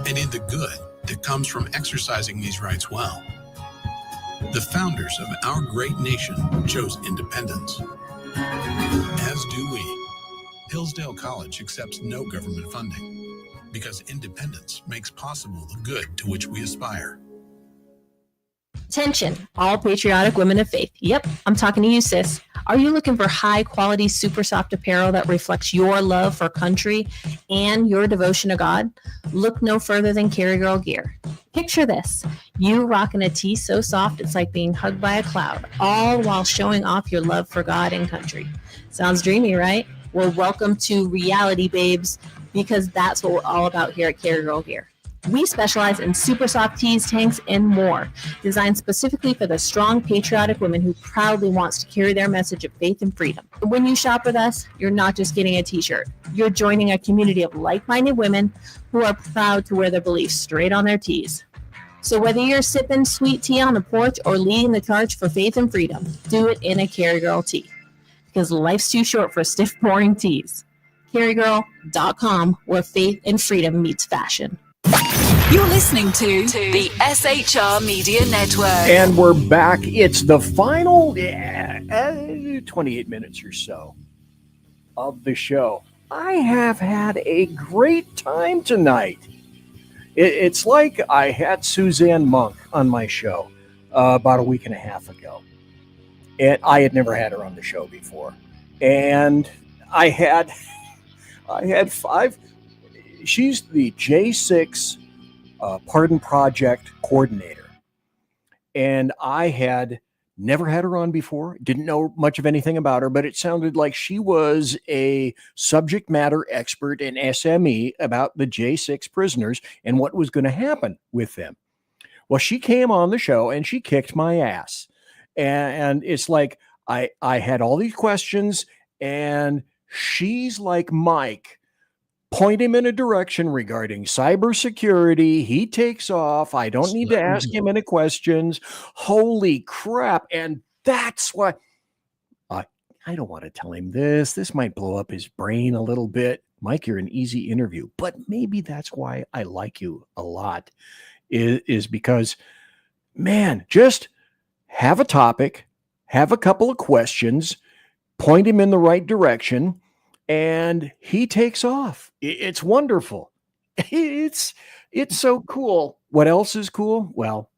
and in the good that comes from exercising these rights well. The founders of our great nation chose independence. As do we. Hillsdale College accepts no government funding because independence makes possible the good to which we aspire. Attention, all patriotic women of faith. Yep, I'm talking to you, sis. Are you looking for high-quality, super soft apparel that reflects your love for country and your devotion to God? Look no further than Carry Girl Gear. Picture this. You rocking a tee so soft it's like being hugged by a cloud, all while showing off your love for God and country. Sounds dreamy, right? Well, welcome to reality, babes, because that's what we're all about here at Carry Girl Gear. We specialize in super soft tees, tanks, and more, designed specifically for the strong, patriotic woman who proudly wants to carry their message of faith and freedom. When you shop with us, you're not just getting a t-shirt. You're joining a community of like-minded women who are proud to wear their beliefs straight on their tees. So whether you're sipping sweet tea on the porch or leading the charge for faith and freedom, do it in a Carry Girl tee. Because life's too short for stiff, boring tees. CarryGirl.com, where faith and freedom meets fashion. You're listening to the SHR Media Network. And we're back. It's the final 28 minutes or so of the show. I have had a great time tonight. It's like I had Suzanne Monk on my show about a week and a half ago. And I had never had her on the show before. And I had 5. She's the J6 Pardon Project coordinator. And I had never had her on before, didn't know much of anything about her, but it sounded like she was a subject matter expert in SME about the J6 prisoners and what was going to happen with them. Well, she came on the show and she kicked my ass. And it's like I had all these questions and she's like, Mike, point him in a direction regarding cybersecurity. He takes off. I don't need to ask him any questions. Holy crap. And that's what I don't want to tell him this. This might blow up his brain a little bit. Mike, you're an easy interview, but maybe that's why I like you a lot is because, man, just have a topic, have a couple of questions, point him in the right direction, and he takes off. It's wonderful. It's so cool. What else is cool? Well,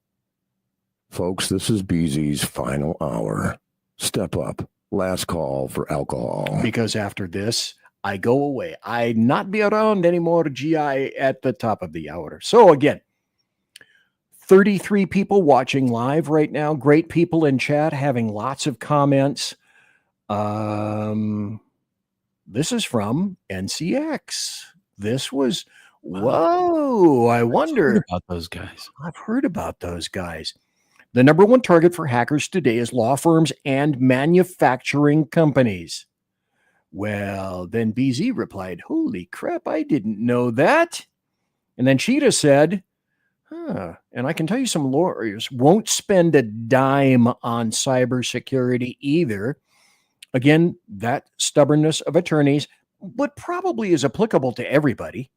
folks, this is BZ's final hour. Step up. Last call for alcohol. Because after this, I go away. I not be around anymore, GI, at the top of the hour. So again, 33 people watching live right now. Great people in chat having lots of comments. This is from NCX. This was, whoa, I wonder. I've heard about those guys. I've heard about those guys. The number one target for hackers today is law firms and manufacturing companies. Well, then BZ replied, holy crap, I didn't know that. And then Cheetah said, and I can tell you some lawyers won't spend a dime on cybersecurity either. Again, that stubbornness of attorneys, but probably is applicable to everybody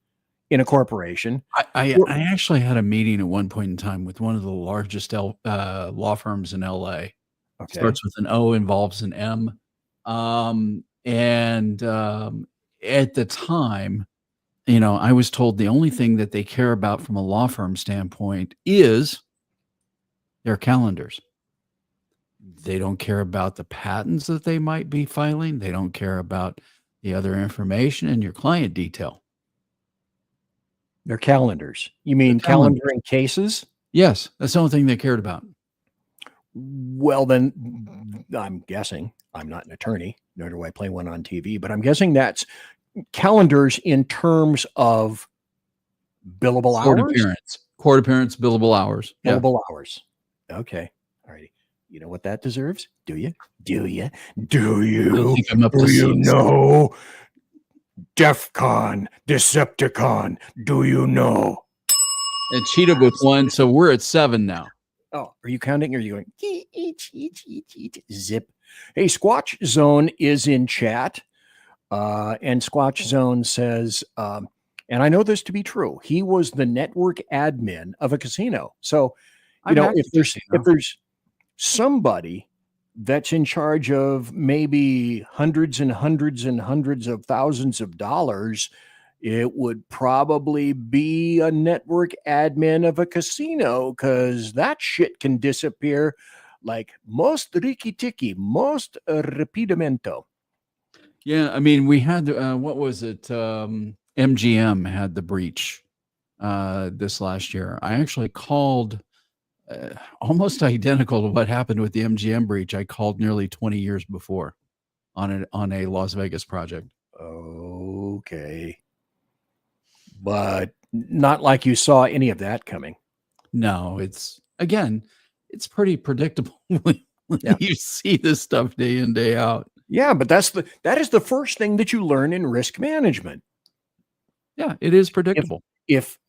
in a corporation. I actually had a meeting at one point in time with one of the largest law firms in LA. Okay. Starts with an O, involves an M. At the time, I was told the only thing that they care about from a law firm standpoint is their calendars. They don't care about the patents that they might be filing. They don't care about the other information in your client detail. Their calendars. You mean calendaring cases? Yes, that's the only thing they cared about. Well, then I'm guessing, I'm not an attorney, nor do I play one on TV, but I'm guessing that's calendars in terms of billable Court hours? appearance, billable hours. Yeah. Billable hours. Okay. All righty. You know what that deserves? Do you? Do you? Do you? I think I'm up Do to you 6. know? DEFCON, Decepticon. Do you know? And cheated with 1, so we're at 7 now. Oh, are you counting or are you going each, zip? Hey, Squatch Zone is in chat. And Squatch Zone says, and I know this to be true, he was the network admin of a casino. So, you know, if there's somebody that's in charge of maybe hundreds and hundreds and hundreds of thousands of dollars, it would probably be a network admin of a casino, because that shit can disappear like most riki-tiki, most rapidamento. Yeah, I mean, we had what was it? MGM had the breach this last year. I actually called almost identical to what happened with the MGM breach. I called nearly 20 years before on a Las Vegas project. Okay. But not like you saw any of that coming. No, it's pretty predictable when you see this stuff day in, day out. Yeah, but that is the first thing that you learn in risk management. Yeah, it is predictable. If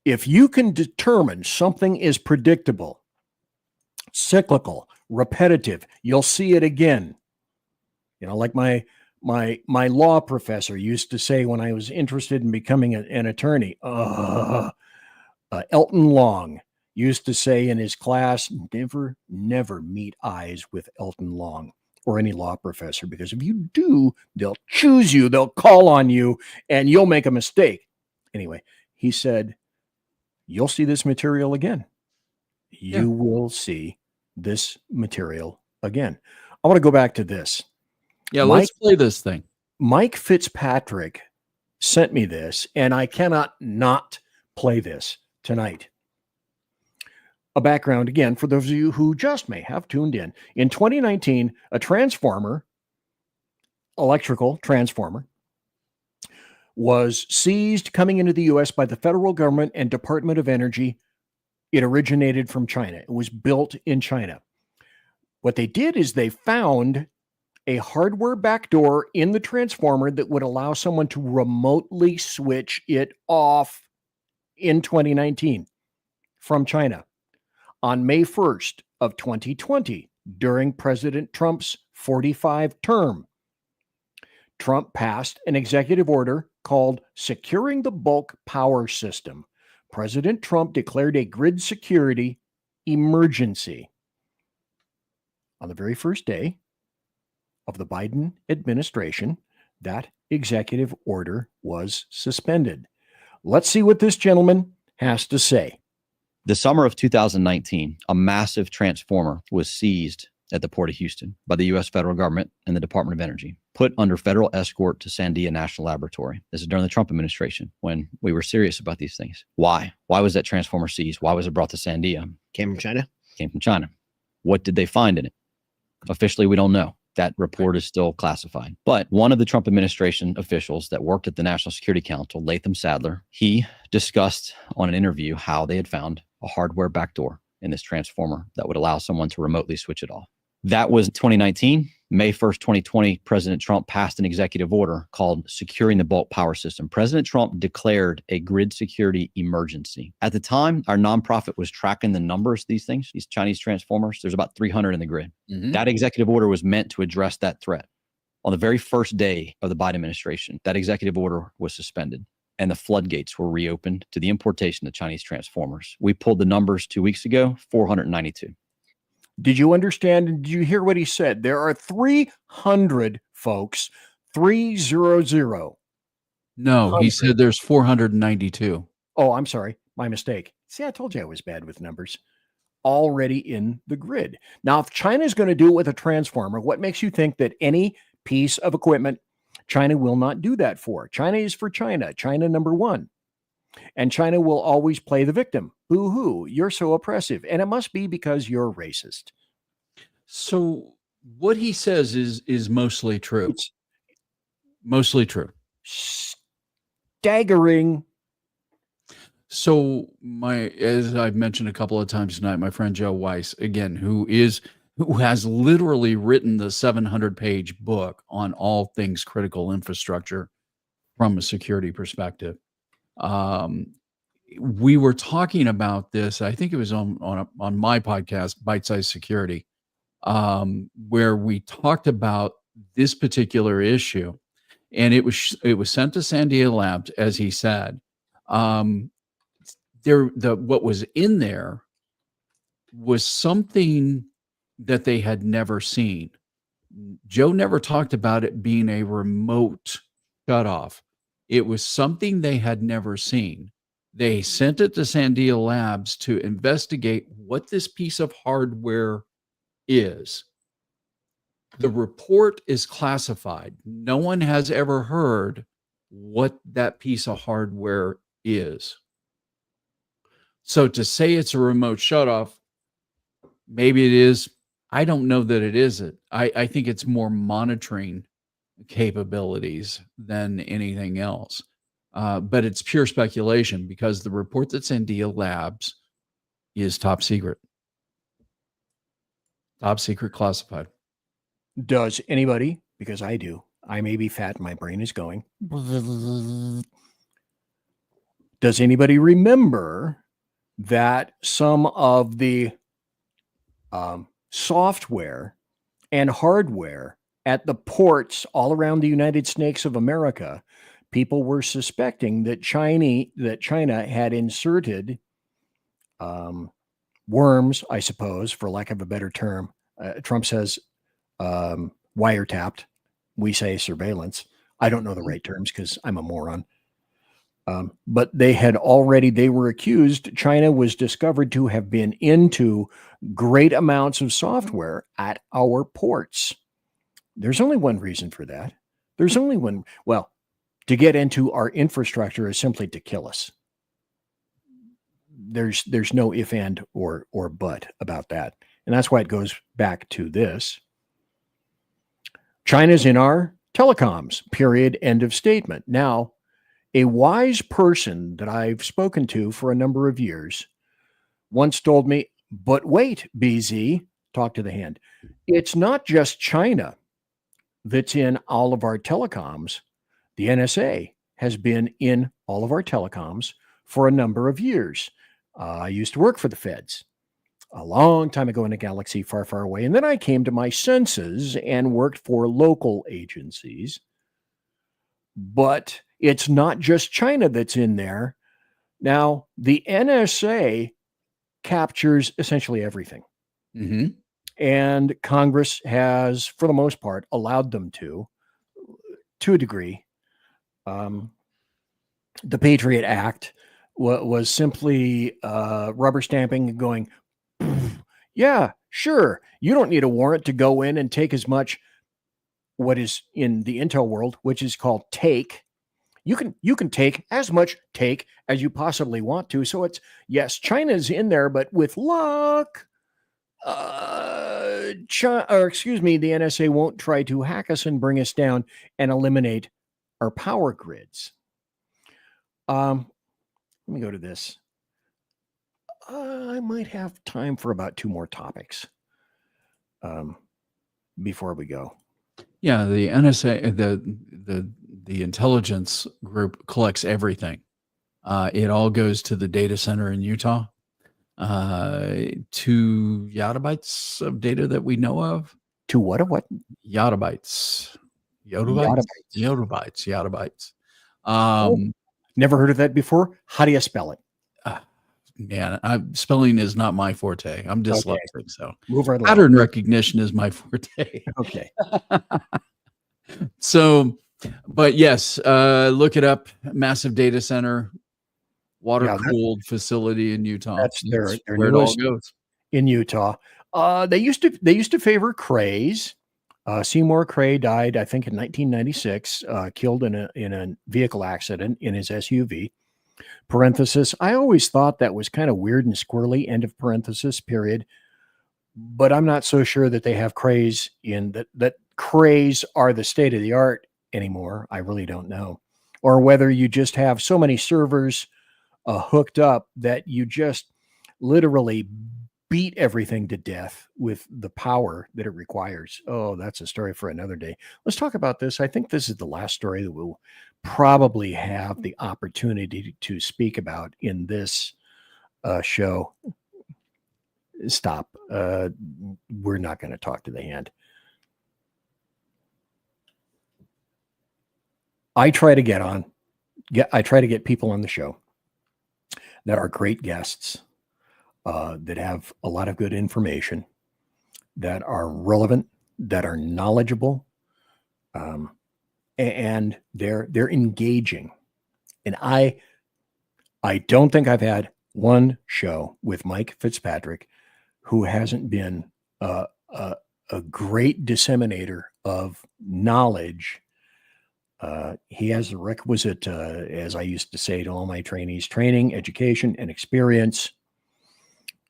you can determine something is predictable, cyclical, repetitive, you'll see it again. You know, like my law professor used to say when I was interested in becoming an attorney, Elton Long used to say in his class, never meet eyes with Elton Long or any law professor, because if you do, they'll choose you, they'll call on you, and you'll make a mistake. Anyway, he said, you'll see this material again. You will see this material again. I want to go back to this. Yeah, let's play this thing. Mike Fitzpatrick sent me this, and I cannot not play this tonight. A background again for those of you who just may have tuned in. In 2019, a transformer, electrical transformer, was seized coming into the U.S. by the federal government and Department of Energy. It originated from China. It was built in China. What they did is they found a hardware backdoor in the transformer that would allow someone to remotely switch it off in 2019 from China. On May 1st of 2020, during President Trump's 45 term, Trump passed an executive order called Securing the Bulk Power System. President Trump declared a grid security emergency. On the very first day of the Biden administration, that executive order was suspended. Let's see what this gentleman has to say. The summer of 2019, a massive transformer was seized at the Port of Houston by the U.S. federal government and the Department of Energy, put under federal escort to Sandia National Laboratory. This is during the Trump administration when we were serious about these things. Why? Why was that transformer seized? Why was it brought to Sandia? Came from China? Came from China. What did they find in it? Officially, we don't know. That report is still classified. But one of the Trump administration officials that worked at the National Security Council, Latham Sadler, he discussed on an interview how they had found a hardware backdoor in this transformer that would allow someone to remotely switch it off. That was 2019. May 1st, 2020, President Trump passed an executive order called Securing the Bulk Power System. President Trump declared a grid security emergency. At the time, our nonprofit was tracking the numbers, these Chinese transformers. There's about 300 in the grid. Mm-hmm. That executive order was meant to address that threat. On the very first day of the Biden administration, that executive order was suspended and the floodgates were reopened to the importation of Chinese transformers. We pulled the numbers 2 weeks ago, 492. Did you understand? And did you hear what he said? There are 300, folks. 300. No, he said there's 492. Oh, I'm sorry. My mistake. See, I told you I was bad with numbers. Already in the grid. Now, if China is going to do it with a transformer, what makes you think that any piece of equipment China will not do that for? China is for China. China number one. And China will always play the victim. Boo-hoo, you're so oppressive. And it must be because you're racist. So what he says is mostly true. Mostly true. staggering. So as I've mentioned a couple of times tonight, my friend Joe Weiss, again, who has literally written the 700-page book on all things critical infrastructure from a security perspective. We were talking about this. I think it was on my podcast, Bite Size Security, where we talked about this particular issue, and it was sent to Sandia Labs, as he said. What was in there was something that they had never seen. Joe never talked about it being a remote shutoff. It was something they had never seen. They sent it to Sandia Labs to investigate what this piece of hardware is. The report is classified. No one has ever heard what that piece of hardware is. So to say it's a remote shutoff, maybe it is. I don't know that it isn't. I think it's more monitoring capabilities than anything else. But it's pure speculation because the report that's in Sandia Labs is top secret. Top secret classified. Does anybody, because I do, I may be fat, my brain is going. Does anybody remember that some of the software and hardware at the ports all around the United States of America, people were suspecting that China had inserted worms, I suppose, for lack of a better term. Trump says wiretapped. We say surveillance. I don't know the right terms because I'm a moron. But they were accused, China was discovered to have been into great amounts of software at our ports. There's only one reason for that. There's only one. Well, to get into our infrastructure is simply to kill us. There's no if, and, or but about that. And that's why it goes back to this. China's in our telecoms, period, end of statement. Now, a wise person that I've spoken to for a number of years once told me, but wait, BZ, talk to the hand. It's not just China that's in all of our telecoms. The NSA has been in all of our telecoms for a number of years. I used to work for the feds a long time ago in a galaxy far, far away. And then I came to my senses and worked for local agencies. But it's not just China that's in there. Now, the NSA captures essentially everything. Mm-hmm. And Congress has, for the most part, allowed them to a degree. The Patriot Act was simply rubber stamping and going, yeah, sure. You don't need a warrant to go in and take as much what is in the intel world, which is called take. You can take as much take as you possibly want to. So it's, yes, China's in there, but with luck, the NSA won't try to hack us and bring us down and eliminate our power grids. Let me go to this. I might have time for about two more topics before we go. Yeah, the NSA, the intelligence group collects everything. It all goes to the data center in Utah. 2 yottabytes of data that we know of. To what? Yottabytes. Never heard of that before. How do you spell it? Man, spelling is not my forte. I'm dyslexic, so move right along. Pattern recognition is my forte. Okay. So, but yes, look it up. Massive data center, water-cooled facility in Utah. That's their where it all goes. In Utah. They used to favor Crays. Seymour Cray died, I think, in 1996, killed in a vehicle accident in his SUV. Parenthesis. I always thought that was kind of weird and squirrely. End of parenthesis. Period. But I'm not so sure that they have Crays in that. Crays are the state of the art anymore. I really don't know. or whether you just have so many servers hooked up that you just literally beat everything to death with the power that it requires. Oh, that's a story for another day. Let's talk about this. I think this is the last story that we'll probably have the opportunity to speak about in this show. Stop. We're not going to talk to the hand. I try to get people on the show that are great guests, that have a lot of good information, that are relevant, that are knowledgeable, and they're engaging. And I don't think I've had one show with Mike Fitzpatrick who hasn't been a great disseminator of knowledge. He has the requisite, as I used to say to all my trainees, training, education, and experience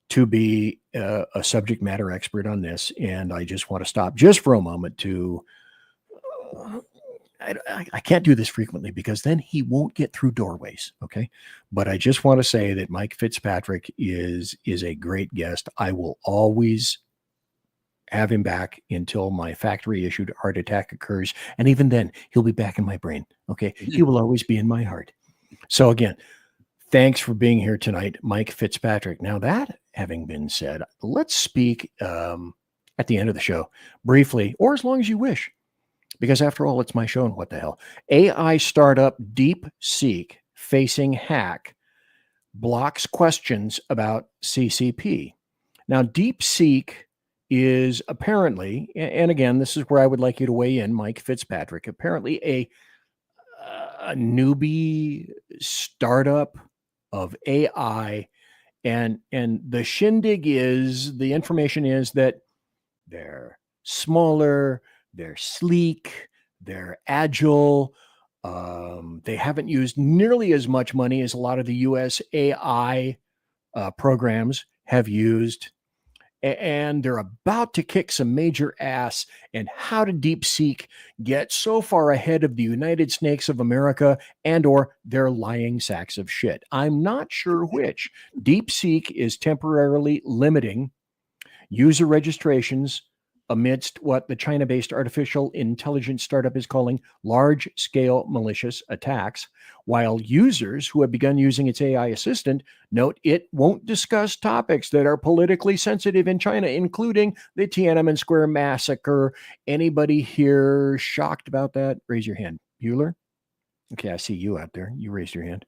to be a subject matter expert on this. And I just want to stop just for a moment to, I can't do this frequently because then he won't get through doorways. Okay. But I just want to say that Mike Fitzpatrick is a great guest. I will always have him back until my factory issued heart attack occurs. And even then he'll be back in my brain. Okay. He will always be in my heart. So again, thanks for being here tonight, Mike Fitzpatrick. Now that having been said, let's speak at the end of the show briefly, or as long as you wish, because after all, it's my show and what the hell. AI startup DeepSeek facing hack blocks questions about CCP. Now, DeepSeek is apparently, and again, this is where I would like you to weigh in, Mike Fitzpatrick, apparently a newbie startup of AI. And the shindig is, the information is that they're smaller, they're sleek, they're agile. They haven't used nearly as much money as a lot of the US AI programs have used. And they're about to kick some major ass. And how did DeepSeek get so far ahead of the United Snakes of America and or their lying sacks of shit? I'm not sure which. DeepSeek is temporarily limiting user registrations amidst what the China-based artificial intelligence startup is calling large-scale malicious attacks, while users who have begun using its AI assistant note it won't discuss topics that are politically sensitive in China, including the Tiananmen Square massacre. Anybody here shocked about that? Raise your hand. Bueller? Okay, I see you out there. You raised your hand.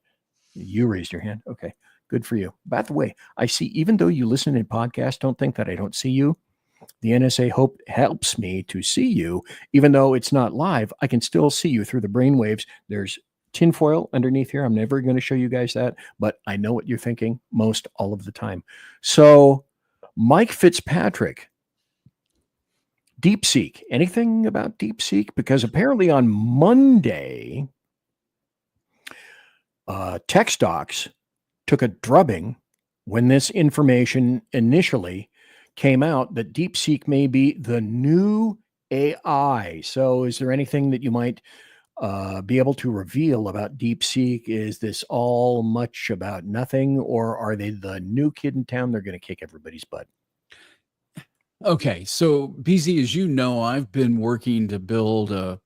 You raised your hand. Okay, good for you. By the way, I see, even though you listen in podcasts, don't think that I don't see you. The NSA helps me to see you, even though it's not live. I can still see you through the brainwaves. There's tinfoil underneath here. I'm never going to show you guys that, but I know what you're thinking most all of the time. So, Mike Fitzpatrick, DeepSeek. Anything about DeepSeek? Because apparently on Monday, tech stocks took a drubbing when this information initially came out that DeepSeek may be the new AI. So is there anything that you might be able to reveal about DeepSeek? Is this all much about nothing, or are they the new kid in town? They're going to kick everybody's butt. Okay. So BZ, as you know, I've been working to build a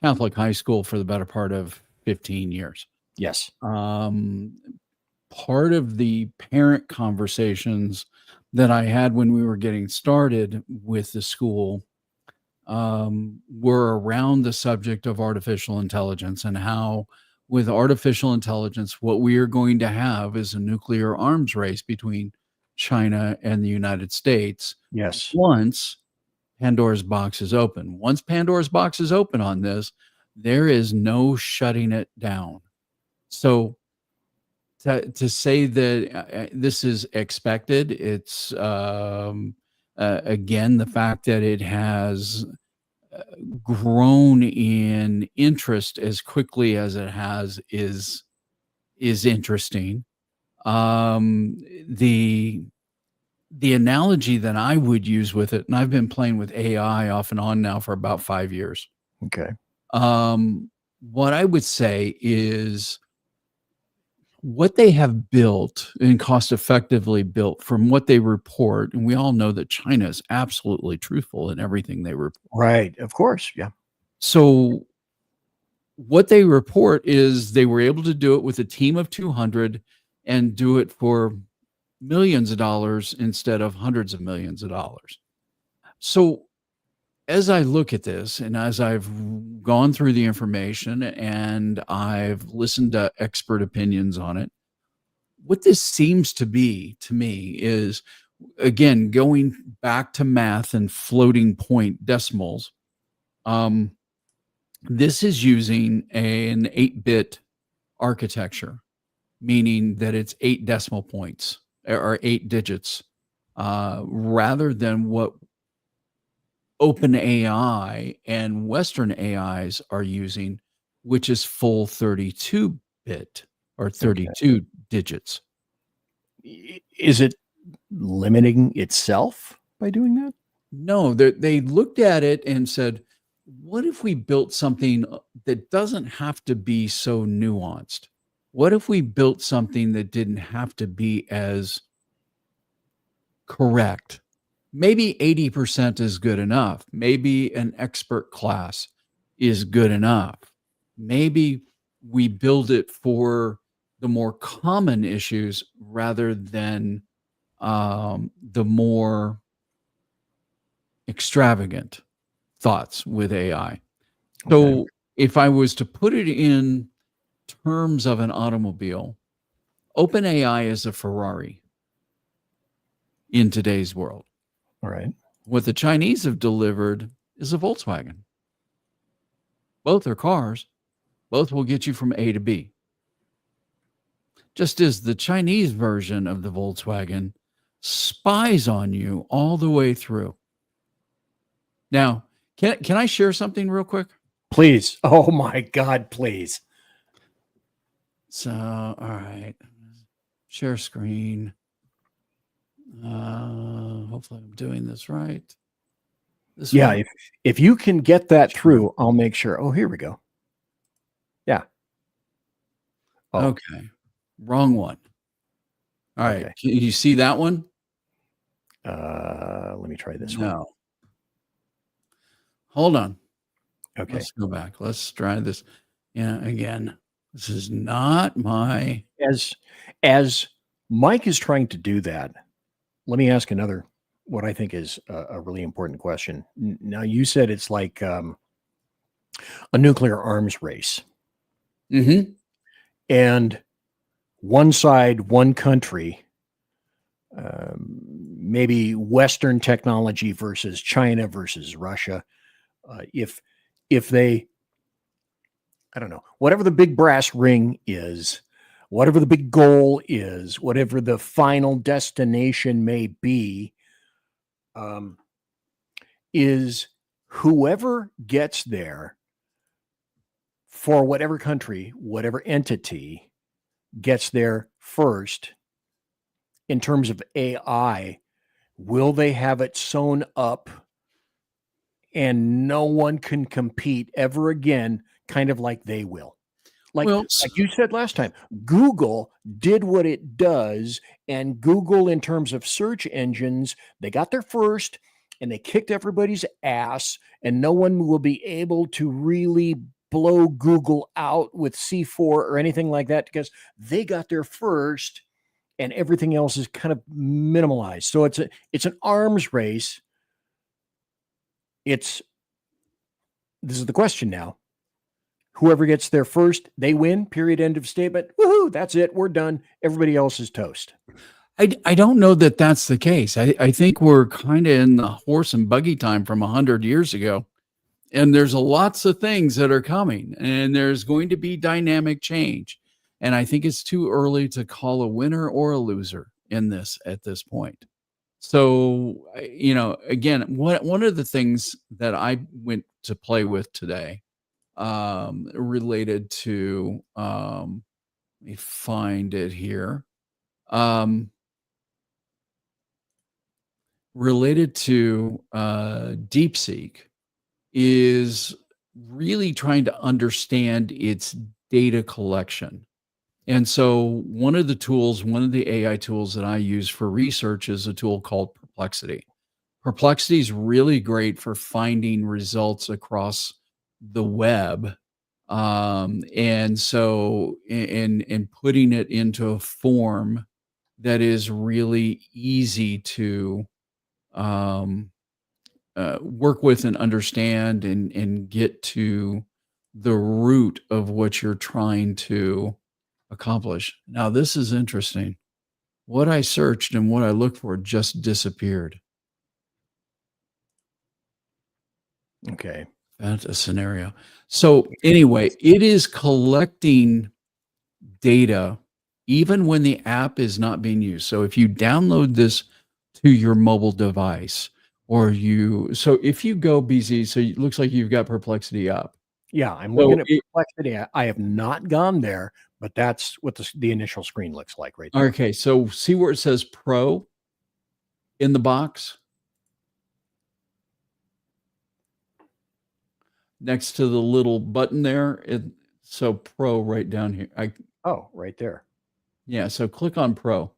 Catholic high school for the better part of 15 years. Yes. Part of the parent conversations that I had when we were getting started with the school were around the subject of artificial intelligence, and how with artificial intelligence, what we are going to have is a nuclear arms race between China and the United States. Yes. Once Pandora's box is open. Once Pandora's box is open on this, there is no shutting it down. So to say that this is expected, it's again, the fact that it has grown in interest as quickly as it has is interesting. The analogy that I would use with it, and I've been playing with AI off and on now for about 5 years. Okay. what I would say is what they have built and cost effectively built from what they report. And we all know that China is absolutely truthful in everything they report. Right. Of course. Yeah. So what they report is they were able to do it with a team of 200 and do it for millions of dollars instead of hundreds of millions of dollars. So as I look at this and as I've gone through the information and I've listened to expert opinions on it, what this seems to be to me is, again, going back to math and floating point decimals. This is using an 8-bit architecture, meaning that it's 8 decimal points or 8 digits, rather than what OpenAI and Western AIs are using, which is full 32-bit or 32 digits. Is it limiting itself by doing that? No, they looked at it and said, what if we built something that doesn't have to be so nuanced? What if we built something that didn't have to be as correct? Maybe 80% is good enough. Maybe an expert class is good enough. Maybe we build it for the more common issues rather than the more extravagant thoughts with AI. So if I was to put it in terms of an automobile, OpenAI is a Ferrari in today's world. All right. What the Chinese have delivered is a Volkswagen. Both are cars. Both will get you from A to B. Just as the Chinese version of the Volkswagen spies on you all the way through. Now, can I share something real quick? Please. Oh my God, please. So, all right. Share screen. Hopefully I'm doing this right. This Yeah, one? if you can get that through, I'll make sure. Oh, here we go. Yeah. Oh. Okay. Wrong one. All right. Okay. Can you see that one? Let me try this one. No. Hold on. Okay. Let's go back. Let's try this. Yeah, again. This is not my as Mike is trying to do that. Let me ask another, what I think is a really important question. Now, you said it's like a nuclear arms race. Mm-hmm. And one side, one country, maybe Western technology versus China versus Russia. If they, I don't know, whatever the big brass ring is, whatever the big goal is, whatever the final destination may be, is whoever gets there for whatever country, whatever entity gets there first in terms of AI, will they have it sewn up and no one can compete ever again, kind of like they will? Like you said last time, Google did what it does, and Google, in terms of search engines, they got there first and they kicked everybody's ass, and no one will be able to really blow Google out with C4 or anything like that because they got there first and everything else is kind of minimalized. So it's an arms race. This is the question now. Whoever gets there first, they win, period, end of statement. Woohoo, that's it. We're done. Everybody else is toast. I don't know that that's the case. I think we're kind of in the horse and buggy time from 100 years ago. And there's lots of things that are coming, and there's going to be dynamic change. And I think it's too early to call a winner or a loser in this at this point. So, again, one of the things that I went to play with today, related to, let me find it here, related to DeepSeek, is really trying to understand its data collection. And so one of the AI tools that I use for research is a tool called Perplexity. Perplexity is really great for finding results across the web. And so, and putting it into a form that is really easy to work with and understand and get to the root of what you're trying to accomplish. Now, this is interesting. What I searched and what I looked for just disappeared. Okay. That's a scenario. So anyway, it is collecting data even when the app is not being used. So if you download this to your mobile device, so if you go BZ, so it looks like you've got Perplexity up. Yeah, I'm looking at Perplexity. I have not gone there, but that's what the initial screen looks like right there. Okay, so see where it says Pro in the box? Next to the little button there. So Pro right down here. Right there. Yeah, so click on Pro.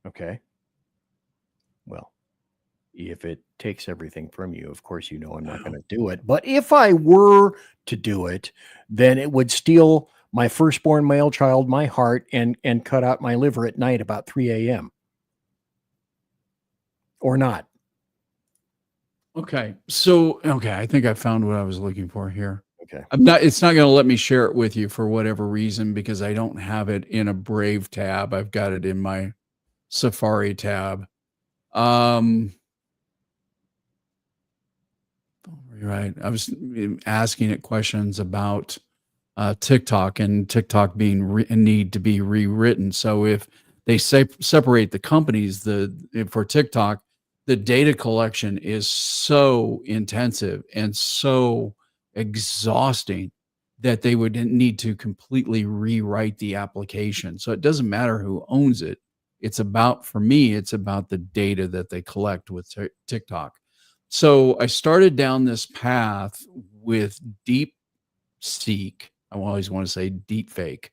Okay. Well, if it takes everything from you, of course, I'm not going to do it. But if I were to do it, then it would steal my firstborn male child, my heart, and cut out my liver at night about 3 a.m. Or not. Okay. So, I think I found what I was looking for here. Okay. It's not going to let me share it with you for whatever reason, because I don't have it in a Brave tab. I've got it in my Safari tab. Right. I was asking it questions about TikTok and TikTok being need to be rewritten. So if they separate the companies, for TikTok, the data collection is so intensive and so exhausting that they would need to completely rewrite the application. So it doesn't matter who owns it. For me, it's about the data that they collect with TikTok. So I started down this path with DeepSeek. I always want to say deep fake,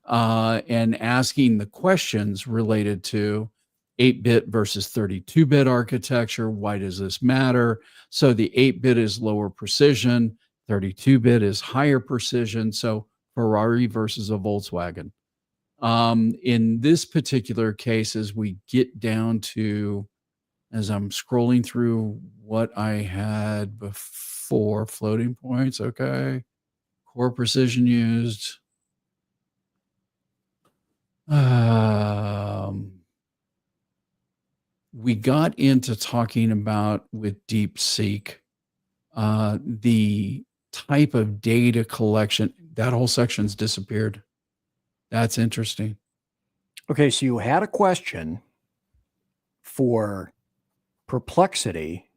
and asking the questions related to 8-bit versus 32-bit architecture. Why does this matter? So the 8-bit is lower precision, 32-bit is higher precision. So Ferrari versus a Volkswagen. In this particular case, as we get down to, as I'm scrolling through what I had before, floating points, okay, core precision used. We got into talking about with DeepSeek, the type of data collection. That whole section's disappeared. That's interesting. Okay, so you had a question for Perplexity.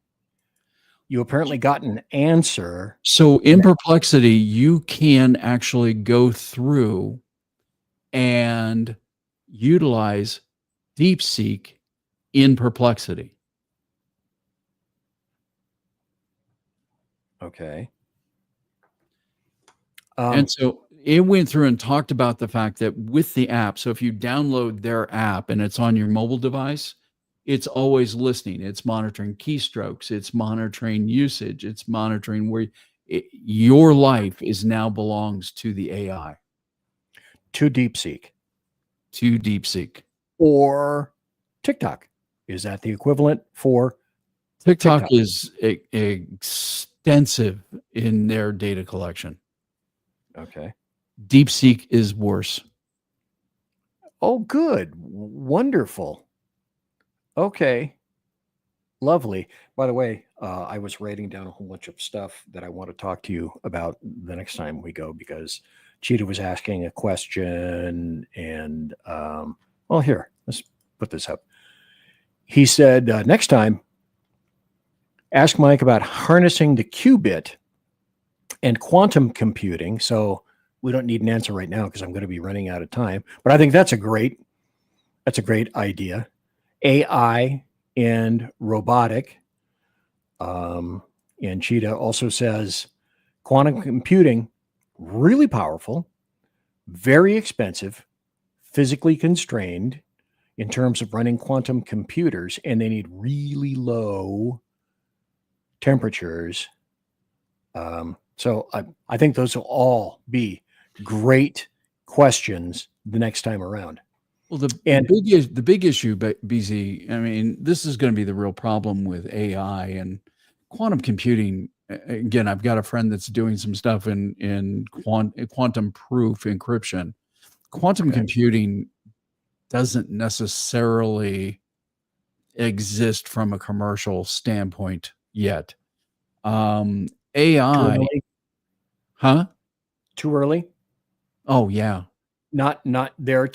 You apparently got an answer. So in Perplexity, you can actually go through and utilize DeepSeek in Perplexity. Okay. And so it went through and talked about the fact that with the app, so if you download their app and it's on your mobile device, it's always listening. It's monitoring keystrokes. It's monitoring usage. It's monitoring where your life now belongs to the AI. To DeepSeek. To DeepSeek. Or TikTok. Is that the equivalent for TikTok? Is extensive in their data collection. Okay. DeepSeek is worse. Oh, good. Wonderful. Okay. Lovely. By the way, I was writing down a whole bunch of stuff that I want to talk to you about the next time we go, because Cheetah was asking a question, and well, here, let's put this up. He said, next time, ask Mike about harnessing the qubit and quantum computing. So we don't need an answer right now because I'm going to be running out of time. But I think that's a great idea. AI and robotic. And Cheetah also says quantum computing, really powerful, very expensive, physically constrained in terms of running quantum computers, and they need really low temperatures. So I think those will all be great questions the next time around. Well, the big issue, BZ, I mean, this is going to be the real problem with AI and quantum computing. Again, I've got a friend that's doing some stuff in quantum proof encryption. Quantum computing doesn't necessarily exist from a commercial standpoint yet. AI, Too early? Oh yeah. Not there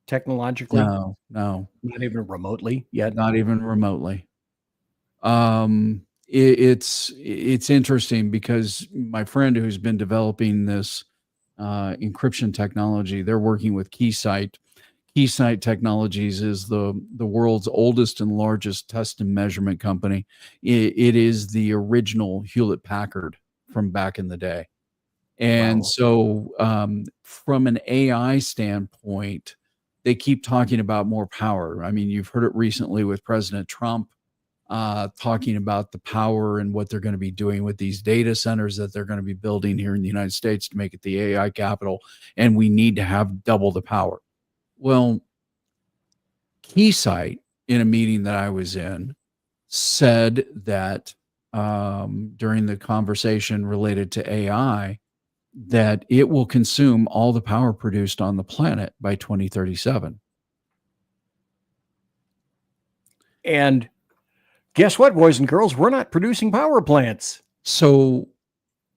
technologically. No, not even remotely yet. Not even remotely. It's interesting because my friend who's been developing this encryption technology, they're working with Keysight. Keysight Technologies is the world's oldest and largest test and measurement company. It is the original Hewlett Packard from back in the day. And so from an AI standpoint, they keep talking about more power. I mean, you've heard it recently with President Trump talking about the power and what they're going to be doing with these data centers that they're going to be building here in the United States to make it the AI capital. And we need to have double the power. Well, Keysight, in a meeting that I was in, said that during the conversation related to AI, that it will consume all the power produced on the planet by 2037. And guess what, boys and girls? We're not producing power plants. So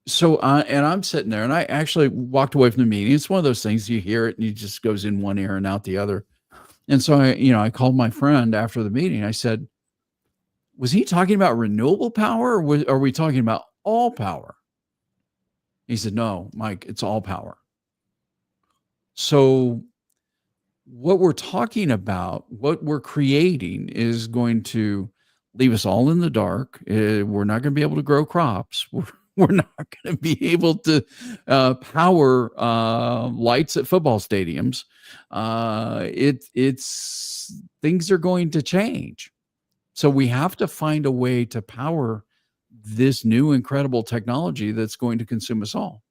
and I'm sitting there, and I actually walked away from the meeting. It's one of those things, you hear it and it just goes in one ear and out the other. And so I called my friend after the meeting. I said, was he talking about renewable power, or are we talking about all power? He said, no, Mike, it's all power. So what we're talking about, what we're creating, is going to leave us all in the dark. We're not going to be able to grow crops. We're not going to be able to power lights at football stadiums. It's things are going to change. So we have to find a way to power this new incredible technology that's going to consume us all.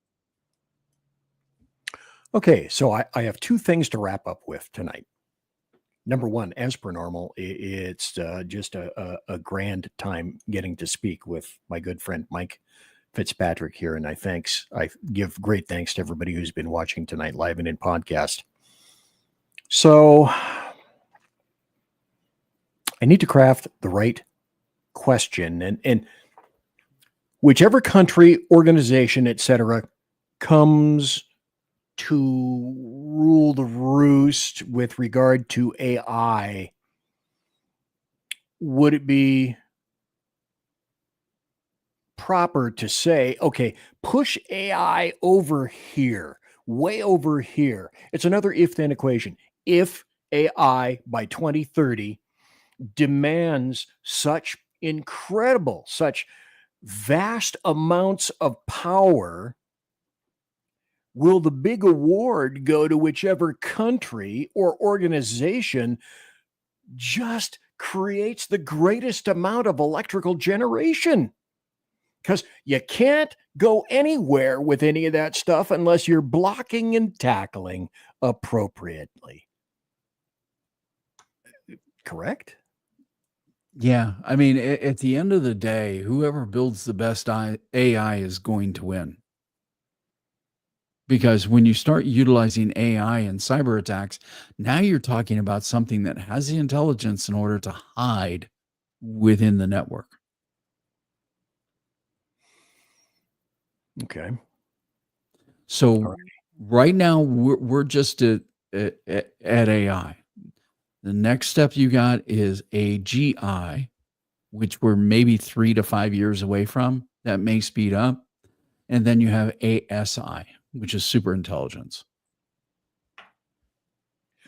Okay, so I have two things to wrap up with tonight. Number one, as per normal, it's just a grand time getting to speak with my good friend Mike FITZPATRICK here, and I give great thanks to everybody who's been watching tonight live and in podcast. So I need to craft the right question, and whichever country, organization, etc., comes to rule the roost with regard to AI, would it be proper to say, okay, push AI over here, way over here? It's another if-then equation. If AI by 2030 demands such incredible, such vast amounts of power, will the big award go to whichever country or organization just creates the greatest amount of electrical generation? Because you can't go anywhere with any of that stuff unless you're blocking and tackling appropriately. Correct? Yeah. I mean, at the end of the day, whoever builds the best AI is going to win. Because when you start utilizing AI in cyber attacks, now you're talking about something that has the intelligence in order to hide within the network. Okay. So right now we're just at AI. The next step you got is AGI, which we're maybe 3 to 5 years away from. That may speed up. And then you have ASI, which is super intelligence.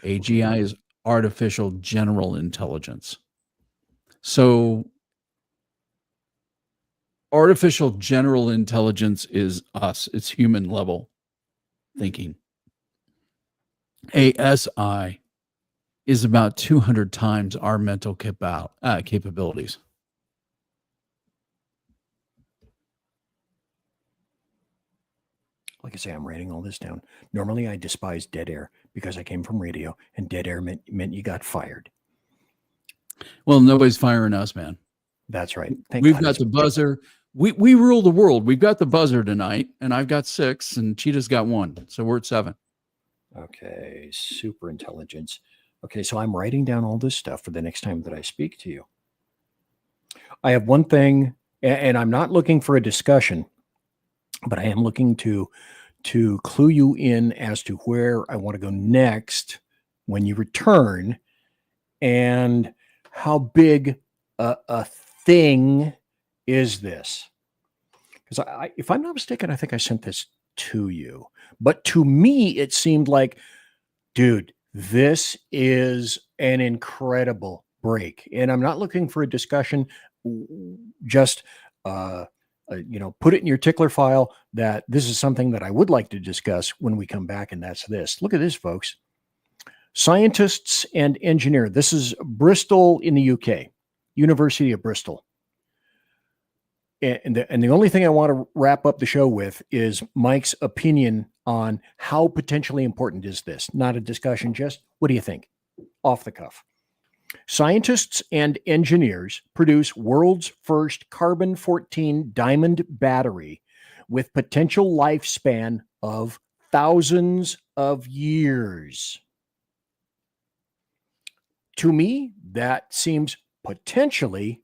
AGI is artificial general intelligence. So artificial general intelligence is us. It's human level thinking. ASI is about 200 times our mental capabilities. Like I say, I'm writing all this down. Normally, I despise dead air because I came from radio, and dead air meant you got fired. Well, nobody's firing us, man. That's right. We've got the buzzer. We rule the world. We've got the buzzer tonight, and I've got 6, and Cheetah's got 1. So we're at 7. Okay, super intelligence. Okay, so I'm writing down all this stuff for the next time that I speak to you. I have one thing, and I'm not looking for a discussion, but I am looking to clue you in as to where I want to go next when you return, and how big a thing is this? Because if I'm not mistaken, I think I sent this to you. But to me, it seemed like, dude, this is an incredible break. And I'm not looking for a discussion. Just, put it in your tickler file that this is something that I would like to discuss when we come back. And that's this. Look at this, folks. Scientists and engineers. This is Bristol in the UK, University of Bristol. And the only thing I want to wrap up the show with is Mike's opinion on how potentially important is this. Not a discussion, just what do you think? Off the cuff. Scientists and engineers produce world's first carbon-14 diamond battery with potential lifespan of thousands of years. To me, that seems potentially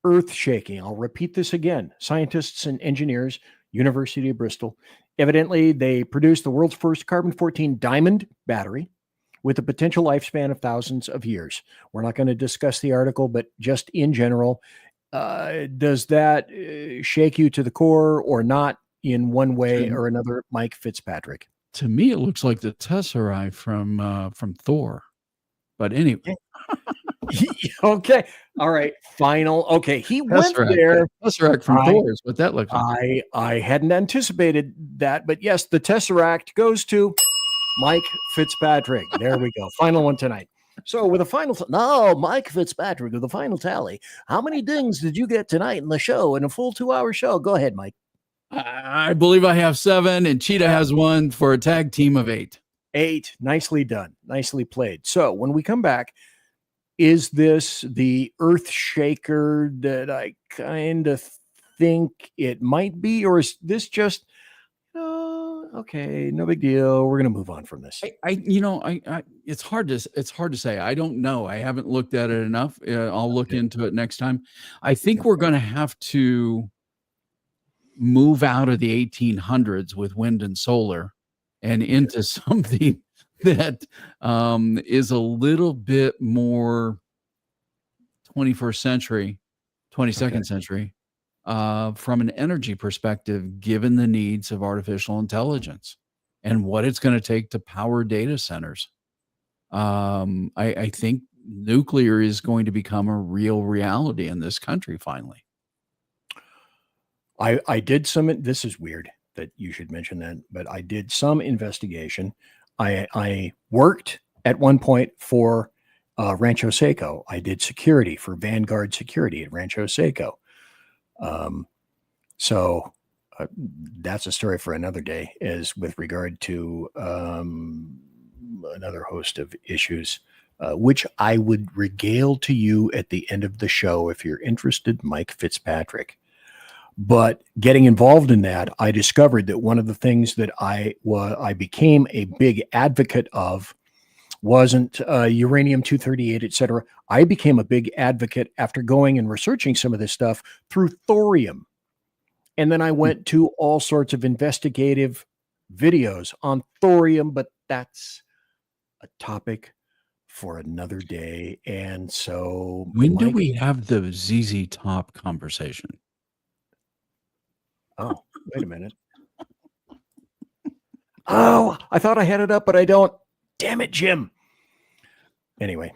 earth-shaking. I'll repeat this again. Scientists and engineers, University of Bristol, evidently they produced the world's first carbon-14 diamond battery with a potential lifespan of thousands of years. We're not going to discuss the article, but just in general, does that shake you to the core or not in one way or another, Mike Fitzpatrick? To me, it looks like the Tesseract from Thor. But anyway. Okay. All right. Final. Okay. He went there. Tesseract from Thor is what that looks like. I hadn't anticipated that, but yes, the Tesseract goes to Mike Fitzpatrick. There we go. Final one tonight. So with a final, Mike Fitzpatrick with the final tally. How many dings did you get tonight in the show, in a full 2-hour show? Go ahead, Mike. I believe I have 7, and Cheetah has 1 for a tag team of 8. 8. Nicely done. Nicely played. So when we come back, is this the earth shaker that I kind of think it might be, or is this just, okay, no big deal. We're going to move on from this. It's hard to say. I don't know. I haven't looked at it enough. I'll look into it next time. I think we're going to have to move out of the 1800s with wind and solar and into something that is a little bit more 21st century, 22nd century, from an energy perspective, given the needs of artificial intelligence and what it's going to take to power data centers. I think nuclear is going to become a real reality in this country finally. I did some, this is weird that you should mention that, but I did some investigation. I worked at one point for Rancho Seco. I did security for Vanguard Security at Rancho Seco. So that's a story for another day, as with regard to another host of issues, which I would regale to you at the end of the show if you're interested, Mike Fitzpatrick. But getting involved in that, I discovered that one of the things that I became a big advocate of wasn't uranium-238, et cetera. I became a big advocate after going and researching some of this stuff through thorium. And then I went to all sorts of investigative videos on thorium, but that's a topic for another day. And so when do we have the ZZ Top conversation? Oh, wait a minute. Oh, I thought I had it up, but I don't. Damn it, Jim. Anyway,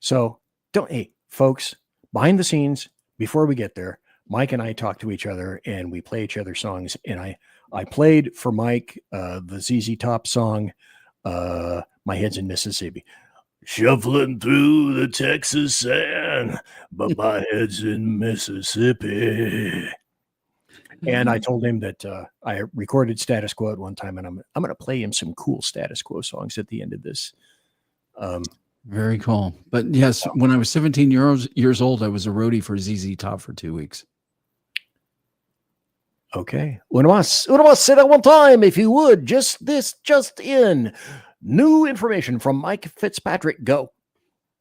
so hey, folks, behind the scenes, before we get there, Mike and I talk to each other and we play each other's songs. And I played for Mike the ZZ Top song, My Head's in Mississippi. Shuffling through the Texas sand, but my head's in Mississippi. And I told him that I recorded Status Quo at one time, and I'm going to play him some cool Status Quo songs at the end of this. Very cool. But yes, when I was 17 years old, I was a roadie for ZZ Top for 2 weeks. Okay. What about say that one time, if you would? Just in. New information from Mike Fitzpatrick. Go.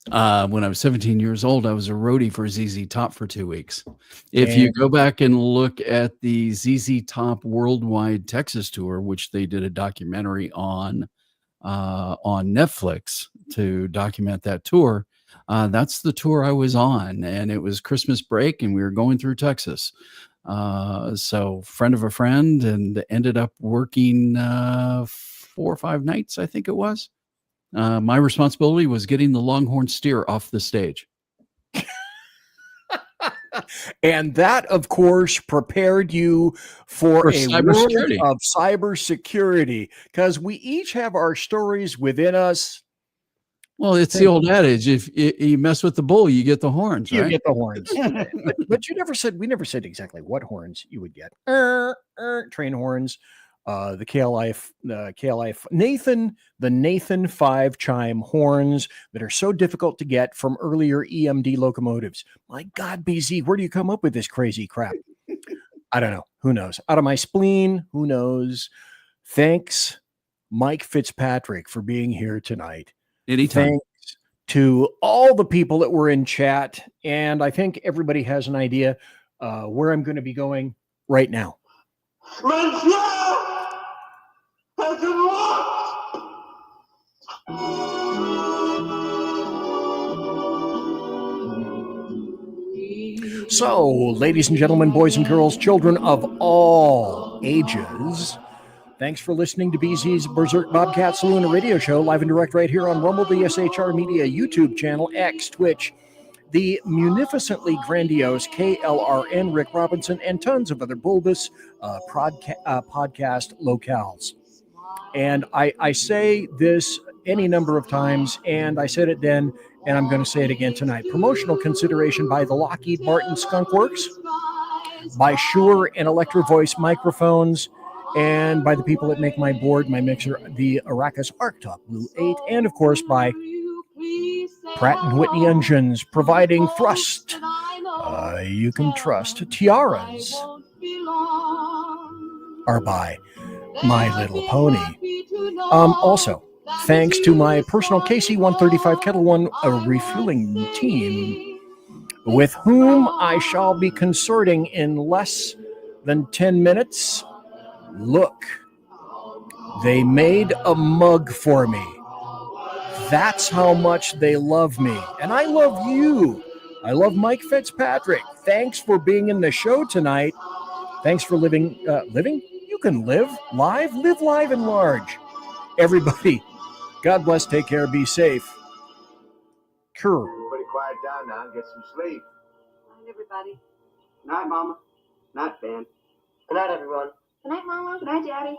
When I was 17 years old, I was a roadie for ZZ Top for 2 weeks. If you go back and look at the ZZ Top Worldwide Texas Tour, which they did a documentary on Netflix to document that tour, that's the tour I was on, and it was Christmas break, and we were going through Texas. So friend of a friend, and ended up working 4 or 5 nights, I think it was. My responsibility was getting the Longhorn steer off the stage. And that, of course, prepared you for a world cybersecurity. of cybersecurity, because we each have our stories within us. Well, it's the old adage: if you mess with the bull, you get the horns. You right? get the horns. but we never said exactly what horns you would get. Train horns, the KLI Nathan 5 chime horns that are so difficult to get from earlier EMD locomotives. My God, BZ, where do you come up with this crazy crap? I don't know. Who knows? Out of my spleen, who knows? Thanks, Mike Fitzpatrick, for being here tonight. Anytime. Thanks to all the people that were in chat. And I think everybody has an idea where I'm going to be going right now. So, ladies and gentlemen, boys and girls, children of all ages, thanks for listening to BZ's Berserk Bobcat Saloon, a radio show live and direct right here on Rumble, the SHR Media YouTube channel, X, Twitch, the munificently grandiose KLRN, Rick Robinson, and tons of other bulbous podcast locales. And I say this any number of times, and I said it then, and I'm going to say it again tonight. Promotional consideration by the Lockheed Martin Skunk Works, by Shure and Electro Voice microphones, and by the people that make my board, my mixer, the Aracus Arctop Blue 8, and of course by Pratt & Whitney engines, providing thrust you can trust. Tiaras are by My Little Pony. Also, thanks to my personal KC-135 Kettle One refueling team, with whom I shall be consorting in less than 10 minutes. Look, they made a mug for me. That's how much they love me. And I love you. I love Mike Fitzpatrick. Thanks for being in the show tonight. Thanks for living. You can live live and large. Everybody, God bless, take care, be safe. Sure. Everybody quiet down now and get some sleep. Good night, everybody. Good night, Mama. Good night, Ben. Good night, everyone. Good night, Mama. Good night, Daddy.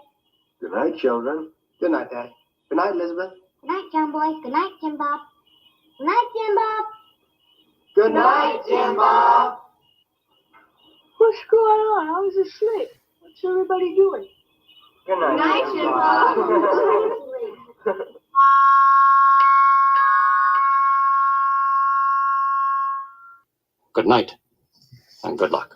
Good night, children. Good night, Daddy. Good night, Elizabeth. Good night, John Boy. Good night, Jim Bob. Good night, Jim Bob. Good night, Jim Bob. What's going on? I was asleep. What's everybody doing? Good night, Good night, Jim Bob. Good night, and good luck.